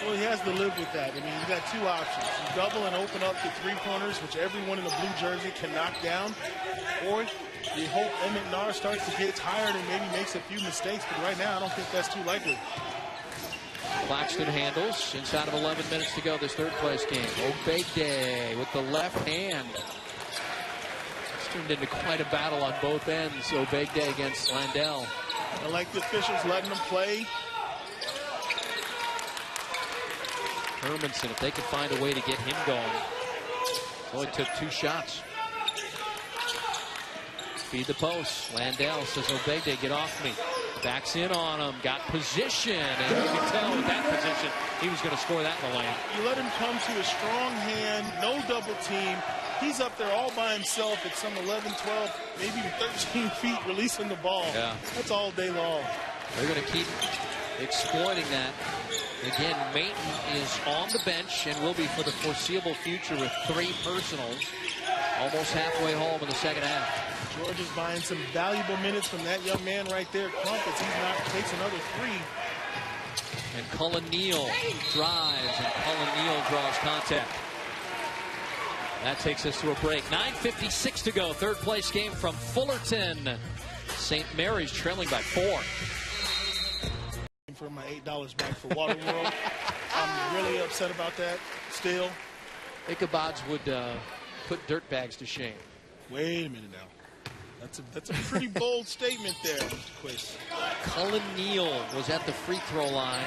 Well, he has to live with that. I mean, you got 2 options. You double and open up the 3-pointers, which everyone in the blue jersey can knock down. Or you hope Emmett Nar starts to get tired and maybe makes a few mistakes. But right now, I don't think that's too likely. Claxton handles. Inside of 11 minutes to go this third place game. Obegde with the left hand. It's turned into quite a battle on both ends. Obegde against Landell. I like the officials letting them play. Hermanson, if they could find a way to get him going. Only took 2 shots. Feed the post. Landell says, Obegde, get off me. Backs in on him. Got position. And you can tell with that position, he was going to score that in the lane. You let him come to a strong hand, no double team. He's up there all by himself at some 11, 12, maybe even 13 feet releasing the ball. Yeah. That's all day long. They're going to keep exploiting that. Again, Mayton is on the bench and will be for the foreseeable future with 3 personals. Almost halfway home in the second half. Georgia's buying some valuable minutes from that young man right there. Crumpets, he's not, takes another 3. And Cullen Neal drives, and Cullen Neal draws contact. That takes us to a break. 9:56 to go. Third place game from Fullerton. St. Mary's trailing by 4. For my $8 back for Waterworld. I'm really upset about that still. Ichabods would put dirt bags to shame. Wait a minute now. That's a pretty bold statement there, Mr. Quiz. Cullen Neal was at the free throw line.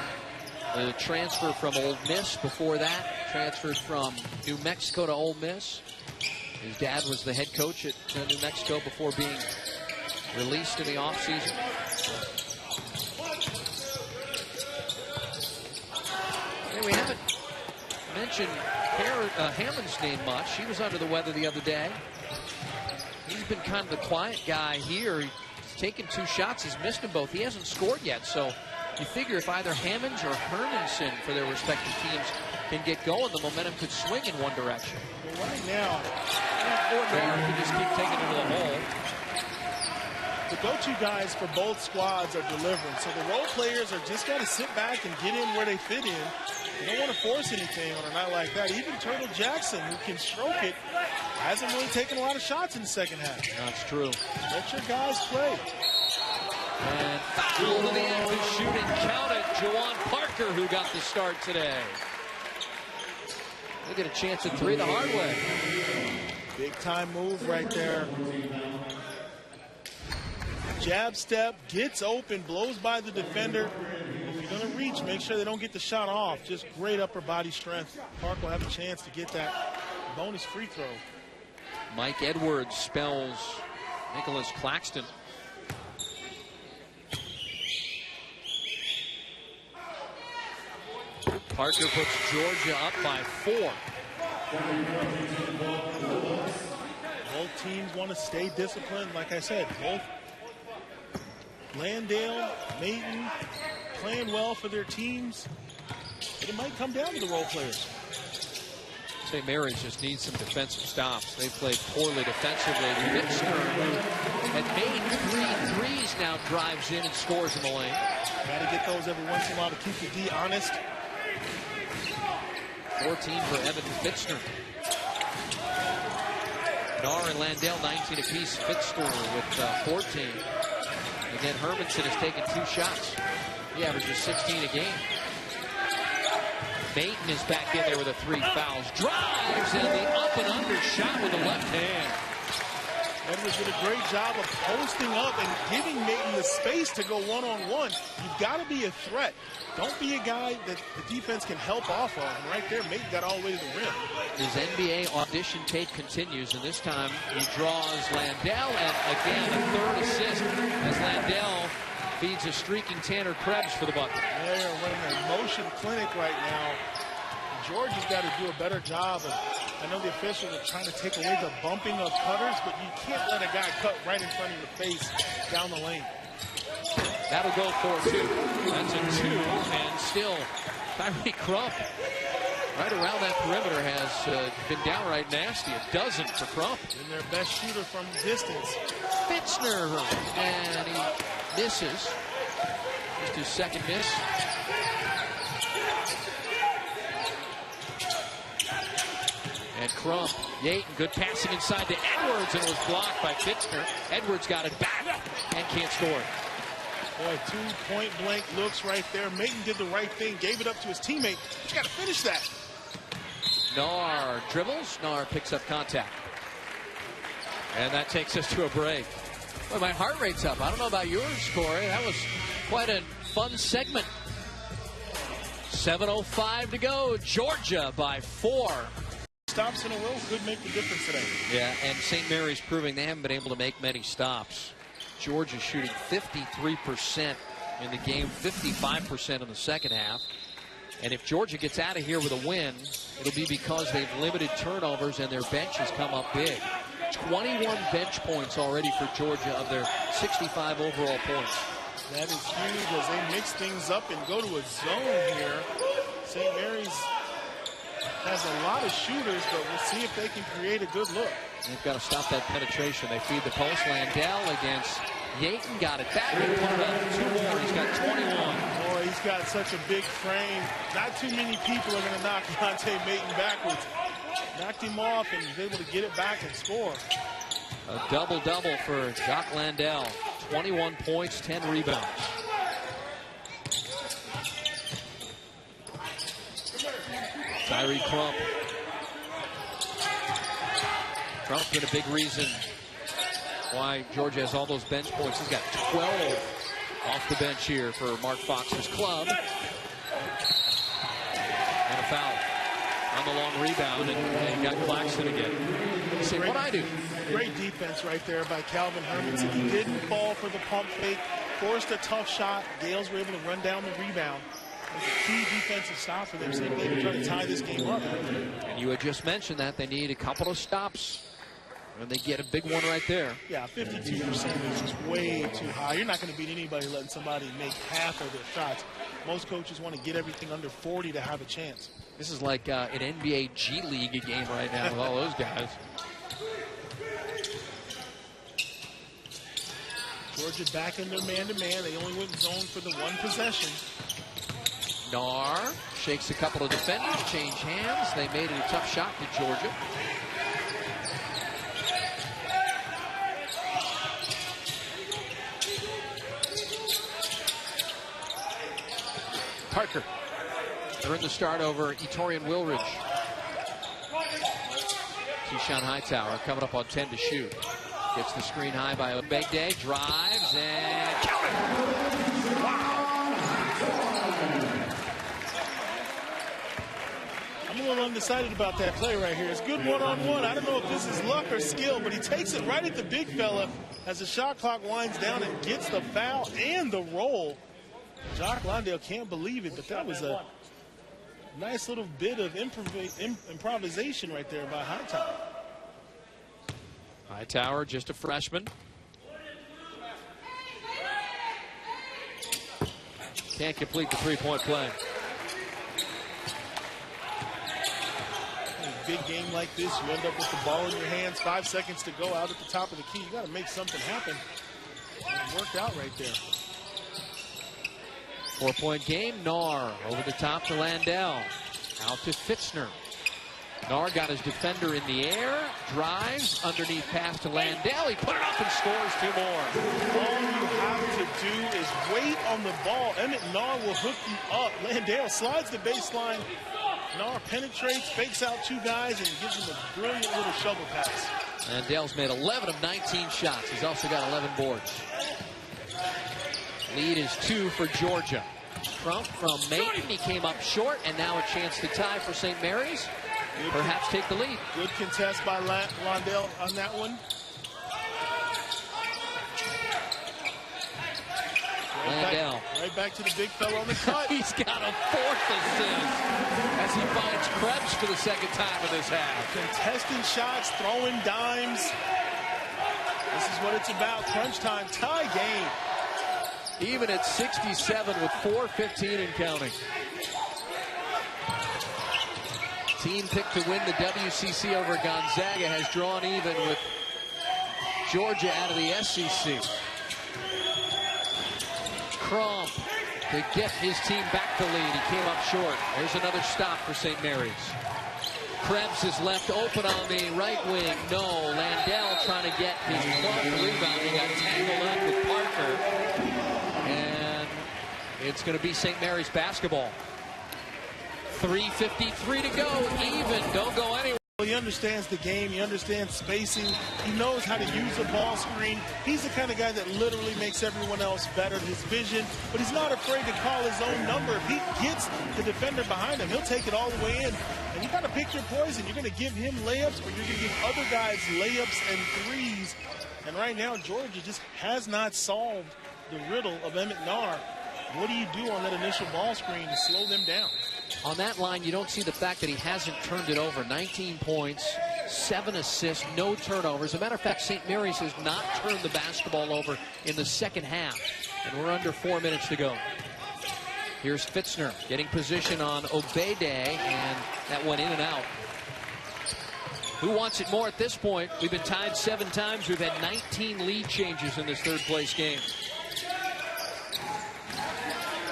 The transfer from Ole Miss before that. Transferred from New Mexico to Ole Miss. His dad was the head coach at New Mexico before being released in the offseason. We haven't mentioned Hammond's name much. He was under the weather the other day. He's been kind of the quiet guy here. He's taken 2 shots. He's missed them both. He hasn't scored yet. So you figure if either Hammonds or Hermanson for their respective teams can get going, the momentum could swing in one direction. Well, right now, Ordinary can just keep taking it to the hole. The go-to guys for both squads are delivering. So the role players are just got to sit back and get in where they fit in. They don't want to force anything on a night like that. Even Turtle Jackson, who can stroke it, hasn't really taken a lot of shots in the second half. That's true. Let your guys play. And foul to the end of shooting. Count it. Juwan Parker, who got the start today. They get a chance at 3 the hard way. Big time move right there. Jab step, gets open, blows by the defender. If you're going to reach, make sure they don't get the shot off. Just great upper body strength. Park will have a chance to get that bonus free throw. Mike Edwards spells Nicholas Claxton. Parker puts Georgia up by 4. Both teams want to stay disciplined. Like I said, both Landale, Mayton, playing well for their teams. But it might come down to the role players. St. Mary's just needs some defensive stops. They played poorly defensively. Fitzner, who had made 3 threes, now drives in and scores in the lane. Got to get those every once in a while to keep the D honest. 14 for Evan Fitzner. Nar and Landale 19 apiece. Fitzner with 14. Again, Hermanson has taken 2 shots. He averages 16 a game. Mayton is back in there with 3 fouls. Drives and the up and under shot with the left hand. Edwards did a great job of posting up and giving Mayton the space to go one-on-one. You've got to be a threat. Don't be a guy that the defense can help off of. And right there, Mayton got all the way to the rim. His NBA audition tape continues, and this time he draws Landell, and again a 3rd assist as Landell feeds a streaking Tanner Krebs for the bucket. They're running a motion clinic right now. Georgia's got to do a better job of, I know the officials are trying to take away the bumping of cutters, but you can't let a guy cut right in front of your face down the lane. That'll go for 2. That's a 2, and still Tyree Crump right around that perimeter has been downright nasty. A dozen for Crump. And their best shooter from distance. Fitzner, and he misses. Just his 2nd miss. And Crump, Yaten, good passing inside to Edwards, and it was blocked by Fitzner. Edwards got it back and can't score. Boy, 2 point-blank looks right there. Mayton did the right thing, gave it up to his teammate. But you got to finish that. Nar dribbles. Nar picks up contact. And that takes us to a break. Well, my heart rate's up. I don't know about yours, Corey. That was quite a fun segment. 7:05 to go. Georgia by 4. Stops in a row could make the difference today. Yeah, and St. Mary's proving they haven't been able to make many stops. Georgia shooting 53% in the game, 55% in the second half. And if Georgia gets out of here with a win, it'll be because they've limited turnovers and their bench has come up big. 21 bench points already for Georgia of their 65 overall points. That is huge as they mix things up and go to a zone here. St. Mary's has a lot of shooters, but we'll see if they can create a good look. They've got to stop that penetration. They feed the post. Landell against Yaton, got it back and put it up. 2 more. He's got 21. Boy, he's got such a big frame. Not too many people are going to knock Deontay Mayton backwards. Knocked him off and was able to get it back and score. A double-double for Jock Landell. 21 points, 10 rebounds. Tyree Crump. Crump's been a big reason why Georgia has all those bench points. He's got 12 off the bench here for Mark Fox's club. And a foul on the long rebound, and got Claxton again. See what I do. Great defense right there by Calvin Hermanson. He didn't fall for the pump fake, forced a tough shot. Gales were able to run down the rebound. It was a key defensive stop for them, so they were trying to tie this game up. And you had just mentioned that they need a couple of stops. And they get a big one right there. Yeah, 52% is just way too high. You're not going to beat anybody letting somebody make half of their shots. Most coaches want to get everything under 40 to have a chance. This is like an NBA G League game right now with all those guys. Georgia back in their man-to-man. They only went zone for the one possession. Nar shakes a couple of defenders, change hands. They made it a tough shot to Georgia. Parker. They're in the start over Etorian Wilridge. Keyshawn Hightower coming up on 10 to shoot. Gets the screen high by Obegde, drives, and count it! Wow! I'm a little undecided about that play right here. It's good one-on-one. I don't know if this is luck or skill, but he takes it right at the big fella as the shot clock winds down and gets the foul and the roll. Jock Landale can't believe it, but that was a nice little bit of improvisation right there by Hightower. Hightower, just a freshman. Can't complete the three-point play. In a big game like this, you end up with the ball in your hands, 5 seconds to go out at the top of the key. You got to make something happen. And it worked out right there. 4-point game. Nar over the top to Landell. Out to Fitzner. Nar got his defender in the air, drives, underneath pass to Landell. He put it up and scores 2 more. All you have to do is wait on the ball. Emmett Nar will hook you up. Landale slides the baseline. Nar penetrates, fakes out 2 guys, and gives him a brilliant little shovel pass. Landell's made 11 of 19 shots. He's also got 11 boards. Lead is 2 for Georgia. Crump from Mayton. He came up short, and now a chance to tie for St. Mary's. Perhaps take the lead. Good contest by Landale on that one. Landell. Right back to the big fella on the cut. He's got a 4th assist as he finds Krebs for the 2nd time in this half. Contesting shots, throwing dimes. This is what it's about. Crunch time, tie game. Even at 67 with 4:15 and counting. Team picked to win the WCC over Gonzaga has drawn even with Georgia out of the SEC. Crump to get his team back to lead. He came up short. There's another stop for St. Mary's. Krebs is left open on the right wing. No, Landell trying to get his 12th rebound. He got tangled up with Parker. And It's going to be St. Mary's basketball. 3:53 to go. Even. Don't go anywhere. He understands the game. He understands spacing. He knows how to use a ball screen. He's the kind of guy that literally makes everyone else better. His vision, but he's not afraid to call his own number. If he gets the defender behind him, he'll take it all the way in. And you got to pick your poison. You're going to give him layups, or you're going to give other guys layups and threes. And right now, Georgia just has not solved the riddle of Emmett Naar. What do you do on that initial ball screen to slow them down? On that line, you don't see the fact that he hasn't turned it over. 19 points, 7 assists, no turnovers. As a matter of fact, St. Mary's has not turned the basketball over in the second half. And we're under 4 minutes to go. Here's Fitzner getting position on Obede, and that went in and out. Who wants it more at this point? We've been tied 7 times. We've had 19 lead changes in this third-place game.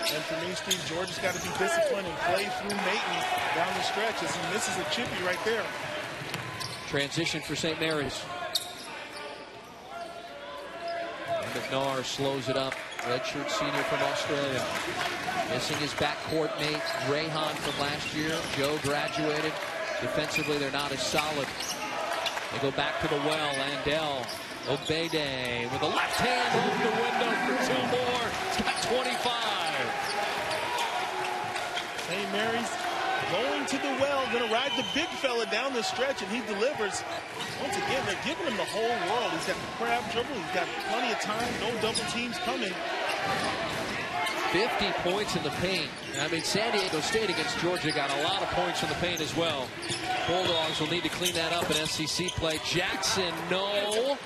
And for me, Steve, Georgia's got to be disciplined and play through Maton down the stretch as he misses a chippy right there. Transition for St. Mary's. And McNair slows it up. Redshirt senior from Australia. Missing his backcourt mate, Rayhan, from last year. Joe graduated. Defensively, they're not as solid. They go back to the well. Landell. Obede with a left hand over the window for 2 more. He's got 25. St. Mary's going to the well, going to ride the big fella down the stretch, and he delivers. Once again, they're giving him the whole world. He's got the crab dribble. He's got plenty of time. No double teams coming. 50 points in the paint. I mean, San Diego State against Georgia got a lot of points in the paint as well. Bulldogs will need to clean that up in SEC play. Jackson, no.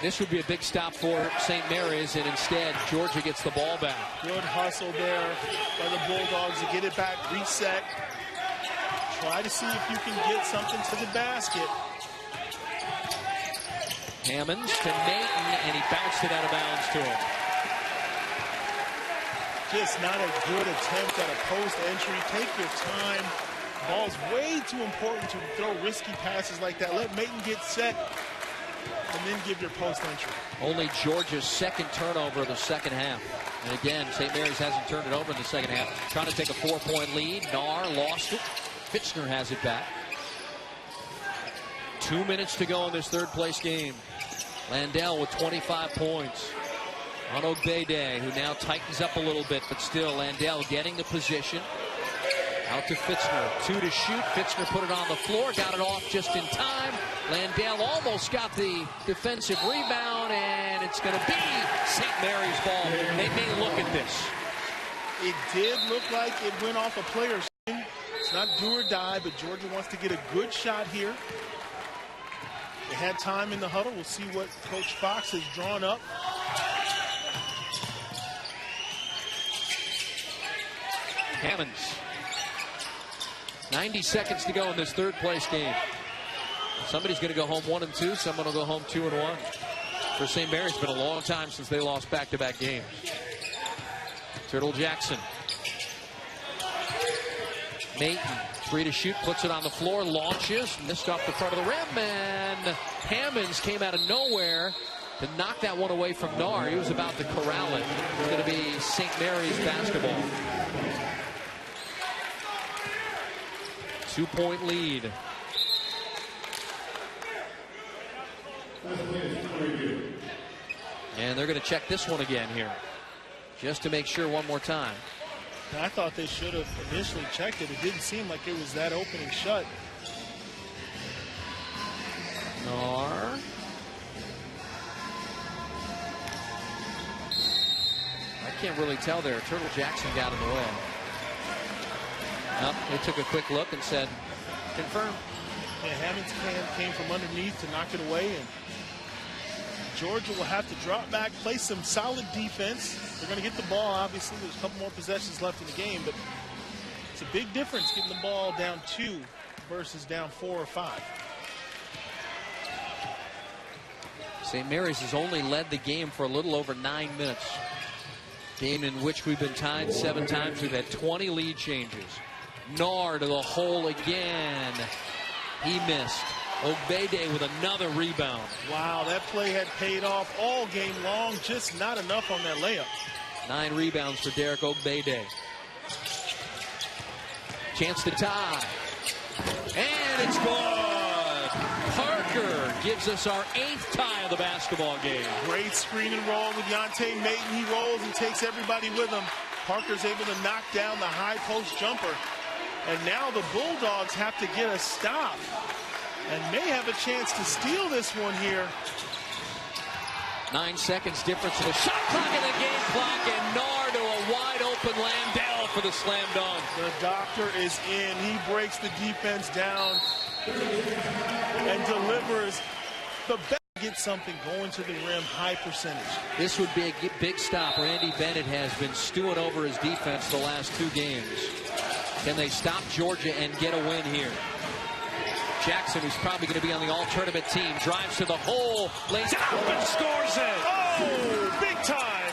This would be a big stop for St. Mary's, and instead, Georgia gets the ball back. Good hustle there by the Bulldogs to get it back, reset. Try to see if you can get something to the basket. Hammonds to Maton, and he bounced it out of bounds to him. Just not a good attempt at a post entry. Take your time. Ball's way too important to throw risky passes like that. Let Maton get set, and then give your post entry. Only Georgia's second turnover of the second half. And again, St. Mary's hasn't turned it over in the second half. Trying to take a 4-point lead. Naar lost it. Fitzner has it back. 2 minutes to go in this third-place game. Landell with 25 points. On Obede, who now tightens up a little bit, but still Landell getting the position. Out to Fitzner. 2 to shoot. Fitzner put it on the floor. Got it off just in time. Landell almost got the defensive rebound, and it's going to be St. Mary's ball. They may look at this. It did look like it went off a player's shin. It's not do or die, but Georgia wants to get a good shot here. They had time in the huddle. We'll see what Coach Fox has drawn up. Hammonds. 90 seconds to go in this third-place game. Somebody's going to go home 1 and 2. Someone will go home 2 and 1. For St. Mary's, it's been a long time since they lost back-to-back games. Turtle Jackson. Maton, 3 to shoot, puts it on the floor, launches, missed off the front of the rim, and Hammonds came out of nowhere to knock that one away from Naar. He was about to corral it. It's going to be St. Mary's basketball. 2-point lead. And they're going to check this one again here, just to make sure one more time. I thought they should have initially checked it. It didn't seem like it was that open and shut. Naar. I can't really tell there. Turtle Jackson got in the way. Nope, they took a quick look and said, confirm. Yeah, Hammonds came from underneath to knock it away, and Georgia will have to drop back, play some solid defense. They're going to get the ball, obviously. There's a couple more possessions left in the game, but it's a big difference getting the ball down 2 versus down 4 or 5. St. Mary's has only led the game for a little over 9 minutes. Game in which we've been tied 7 times. We've had 20 lead changes. Naar to the hole again. He missed. Obede with another rebound. Wow, that play had paid off all game long. Just not enough on that layup. 9 rebounds for Derek Ogbede. Chance to tie. And it's good. Parker gives us our 8th tie of the basketball game. Great screen and roll with Yante Maton. He rolls and takes everybody with him. Parker's able to knock down the high post jumper. And now the Bulldogs have to get a stop and may have a chance to steal this one here. 9 seconds difference in the shot clock and the game clock, and Nar to a wide open Landell for the slam dunk. The doctor is in. He breaks the defense down and delivers the best. Get something going to the rim, high percentage. This would be a big stop. Randy Bennett has been stewing over his defense the last 2 games. Can they stop Georgia and get a win here? Jackson, who's probably going to be on the all-tournament team, drives to the hole, lays it out and scores it. Oh, big time.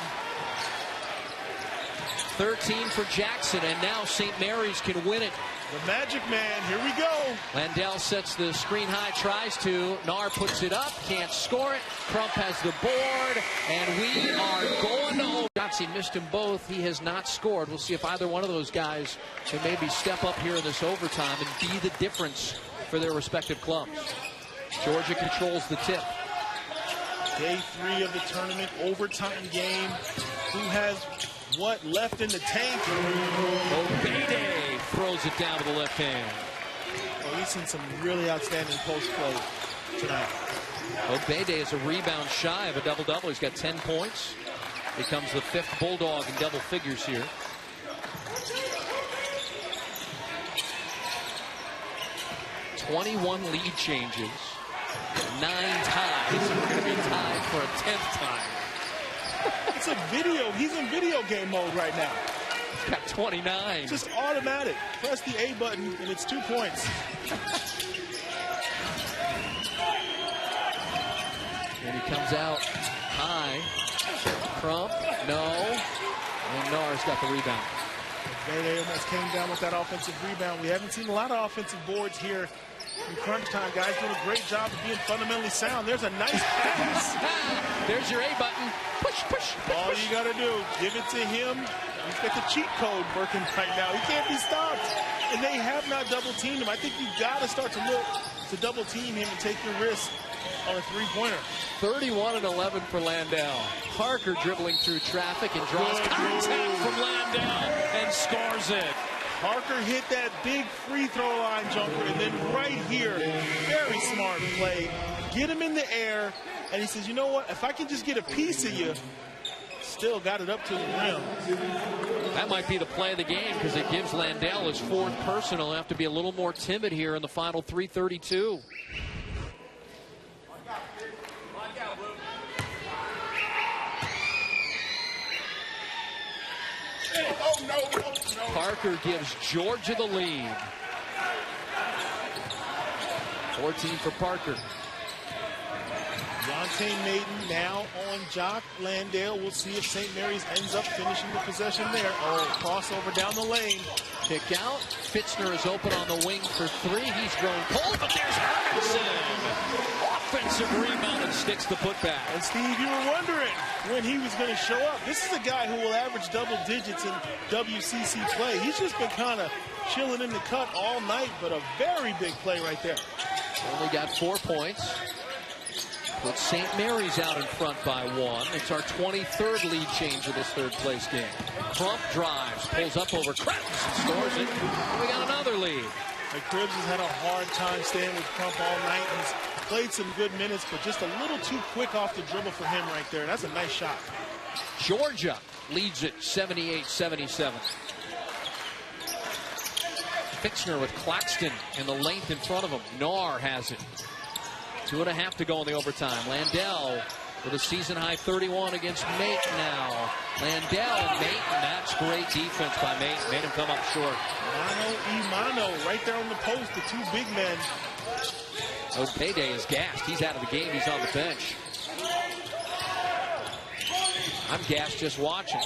13 for Jackson, and now St. Mary's can win it. The Magic Man, here we go. Landell sets the screen high, tries to. Nar puts it up, can't score it. Crump has the board, and we are going to shots. He missed them both. He has not scored. We'll see if either one of those guys can maybe step up here in this overtime and be the difference for their respective clubs. Georgia controls the tip. Day 3 of the tournament, overtime game. Who has what left in the tank? Obede throws it down to the left hand. Oh, he's seen some really outstanding post play tonight. Obede is a rebound shy of a double-double. He's got 10 points. Becomes the 5th Bulldog in double figures here. '21 lead changes. 9 ties. We're going to be tied for a 10th time. It's a video. He's in video game mode right now. He's got 29. Just automatic. Press the A button and it's 2 points. And he comes out high. Crump, no. And Nar's got the rebound. They almost came down with that offensive rebound. We haven't seen a lot of offensive boards here in crunch time. Guys doing a great job of being fundamentally sound. There's a nice pass. There's your A button. Push, push, push. All you got to do, give it to him. He's got the cheat code working right now. He can't be stopped. And they have not double teamed him. I think you've got to start to look to double team him and take your risk on a three-pointer. 31-11 for Landell. Parker dribbling through traffic and draws contact from Landell and scores it. Parker hit that big free throw line jumper, and then right here, very smart play. Get him in the air, and he says, you know what, if I can just get a piece of you, still got it up to the rim. That might be the play of the game because it gives Landell his 4th personal. He'll have to be a little more timid here in the final 3:32. Parker gives Georgia the lead. 14 for Parker. Yante Maton now on Jock Landale. We'll see if St. Mary's ends up finishing the possession there. Oh, crossover down the lane. Kick out. Fitzner is open on the wing for 3. He's grown cold, but there's Hermanson. Offensive rebound and sticks the putback. And Steve, you were wondering when he was going to show up. This is a guy who will average double digits in WCC play. He's just been kind of chilling in the cut all night, but a very big play right there. Only got 4 points. Puts St. Mary's out in front by 1. It's our 23rd lead change of this 3rd place game. Crump drives, pulls up over Krebs and scores it. And we got another lead. And Krebs has had a hard time staying with Crump all night. He's played some good minutes, but just a little too quick off the dribble for him right there. That's a nice shot. Georgia leads it 78-77. Fitzner with Claxton in the length in front of him. Nar has it. 2.5 to go in the overtime. Landell with a season-high 31 against Maton now. Landell and Maton. That's great defense by Maton. Made him come up short. Mano right there on the post. The 2 big men. Obede is gassed. He's out of the game. He's on the bench. I'm gassed just watching.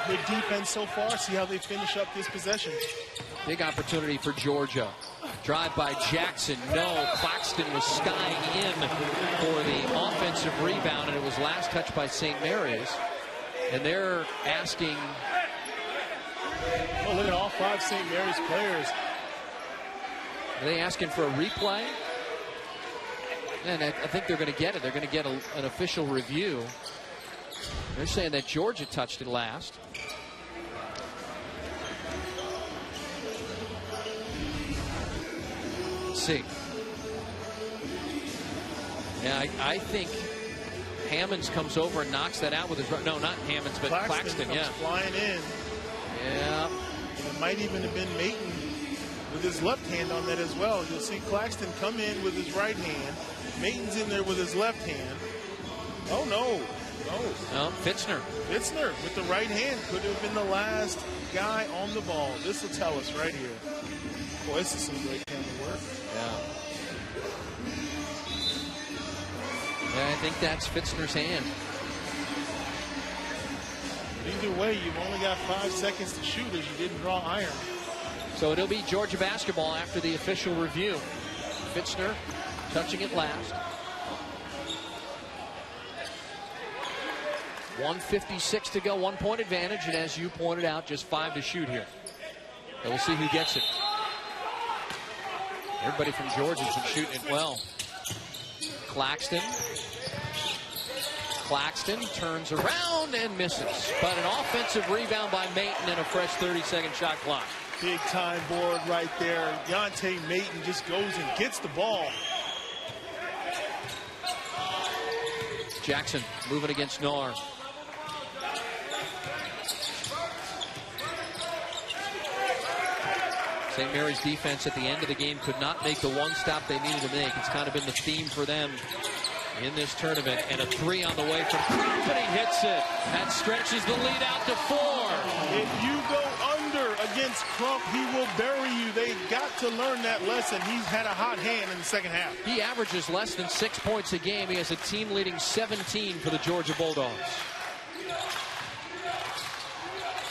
Good defense so far. See how they finish up this possession. Big opportunity for Georgia. Drive by Jackson. No. Claxton was skying in for the offensive rebound, and it was last touched by St. Mary's. And they're asking. Oh, look at all 5 St. Mary's players. Are they asking for a replay? And I think they're going to get it. They're going to get an official review. They're saying that Georgia touched it last. Let's see. Yeah, I think Hammonds comes over and knocks that out with his right. No, not Hammonds, but Claxton. Comes flying in. Yeah. And it might even have been Mayton with his left hand on that as well. You'll see Claxton come in with his right hand. Mayton's in there with his left hand. Oh, no. No, Fitzner with the right hand could have been the last guy on the ball. This will tell us right here. Boy, this is some great camera work. Yeah, I think that's Fitzner's hand. Either way, you've only got 5 seconds to shoot as you didn't draw iron. So it'll be Georgia basketball after the official review. Fitzner touching it last. 1:56 to go, 1 point advantage, and as you pointed out, just 5 to shoot here. And we'll see who gets it. Everybody from Georgia's been shooting it well. Claxton turns around and misses. But an offensive rebound by Mayton and a fresh 30-second shot clock. Big time board right there. Yante Mayton just goes and gets the ball. Jackson moving against Nar. St. Mary's defense at the end of the game could not make the one stop they needed to make. It's kind of been the theme for them in this tournament. And a 3 on the way from Crump, and he hits it. That stretches the lead out to 4. If you go under against Crump, he will bury you. They've got to learn that lesson. He's had a hot hand in the second half. He averages less than 6 points a game. He has a team-leading 17 for the Georgia Bulldogs.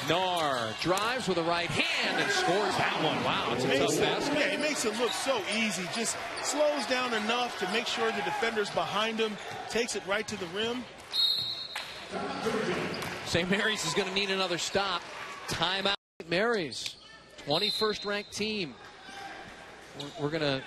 Nar drives with a right hand and scores that one. Wow, it's a tough basket. Yeah, it makes it look so easy. Just slows down enough to make sure the defender's behind him, takes it right to the rim. St. Mary's is going to need another stop. Timeout. St. Mary's, 21st ranked team. We're going to,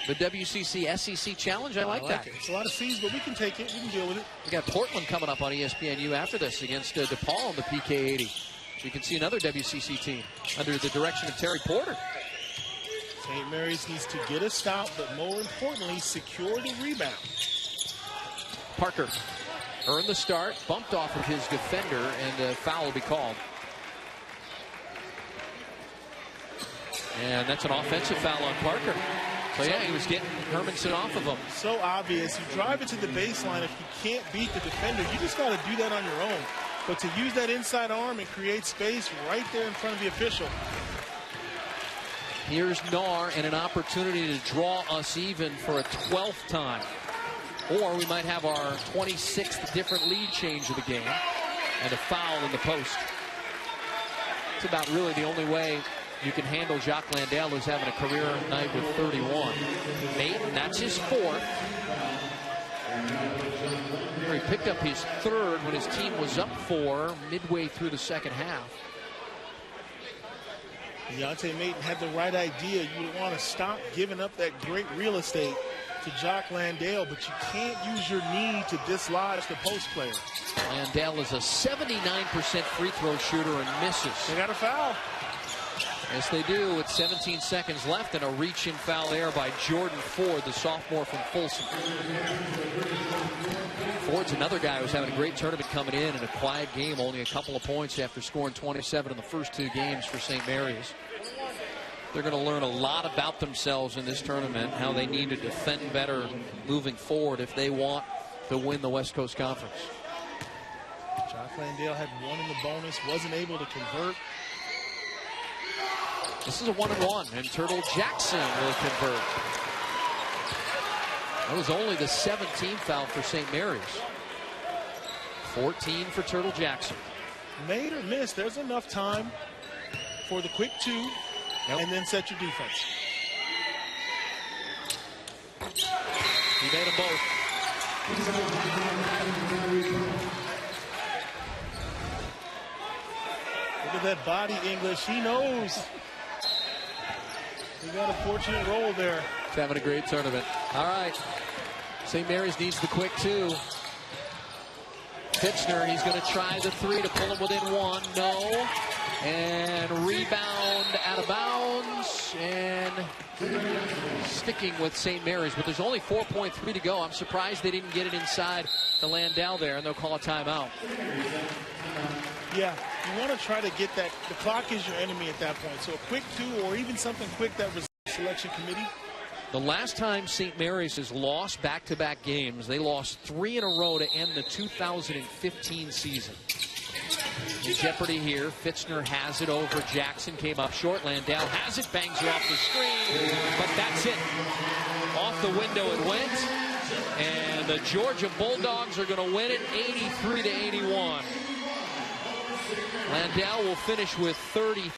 the WCC SEC Challenge, I like that. It's a lot of C's, but we can take it. We can deal with it. We got Portland coming up on ESPNU after this against DePaul in the PK80. So you can see another WCC team under the direction of Terry Porter. St. Mary's needs to get a stop, but more importantly, secure the rebound. Parker earned the start, bumped off of his defender, and a foul will be called. And that's an offensive foul on Parker. So yeah, he was getting Hermanson off of him. So obvious. You drive it to the baseline. If you can't beat the defender, you just got to do that on your own. But to use that inside arm and create space right there in front of the official. Here's Nar and an opportunity to draw us even for a 12th time. Or we might have our 26th different lead change of the game. And a foul in the post. It's about really the only way you can handle Jacques Landale, who's having a career night with 31. Mayton, that's his 4th. He picked up his 3rd when his team was up 4 midway through the second half. Deontay Mayton had the right idea. You want to stop giving up that great real estate to Jacques Landale, but you can't use your knee to dislodge the post player. Landale is a 79% free throw shooter and misses. They got a foul. Yes, they do, with 17 seconds left, and a reach-in foul there by Jordan Ford, the sophomore from Folsom. Ford's another guy who's having a great tournament coming in a quiet game, only a couple of points after scoring 27 in the first 2 games for St. Mary's. They're going to learn a lot about themselves in this tournament, how they need to defend better moving forward if they want to win the West Coast Conference. Jacques Landale had 1 in the bonus, wasn't able to convert. This is a 1-and-1, and Turtle Jackson will convert. That was only the 17th foul for St. Mary's. 14 for Turtle Jackson. Made or missed, there's enough time for the quick 2, and then set your defense. He made them both. Look at that body English. He knows. He got a fortunate roll there. He's having a great tournament. All right. St. Mary's needs the quick two. Fitzner, he's going to try the three to pull him within one. No. And rebound out of bounds. And sticking with St. Mary's. But there's only 4.3 to go. I'm surprised they didn't get it inside the Landau there, and they'll call a timeout. Yeah, you want to try to get that. The clock is your enemy at that point. So a quick two or even something quick that was selection committee. The last time St. Mary's has lost back-to-back games, they lost 3 in a row to end the 2015 season. In jeopardy here, Fitzner has it over Jackson, came up short. Landau has it, bangs her off the screen, but that's it. Off the window it went, and the Georgia Bulldogs are going to win it 83-81. Landau will finish with 30.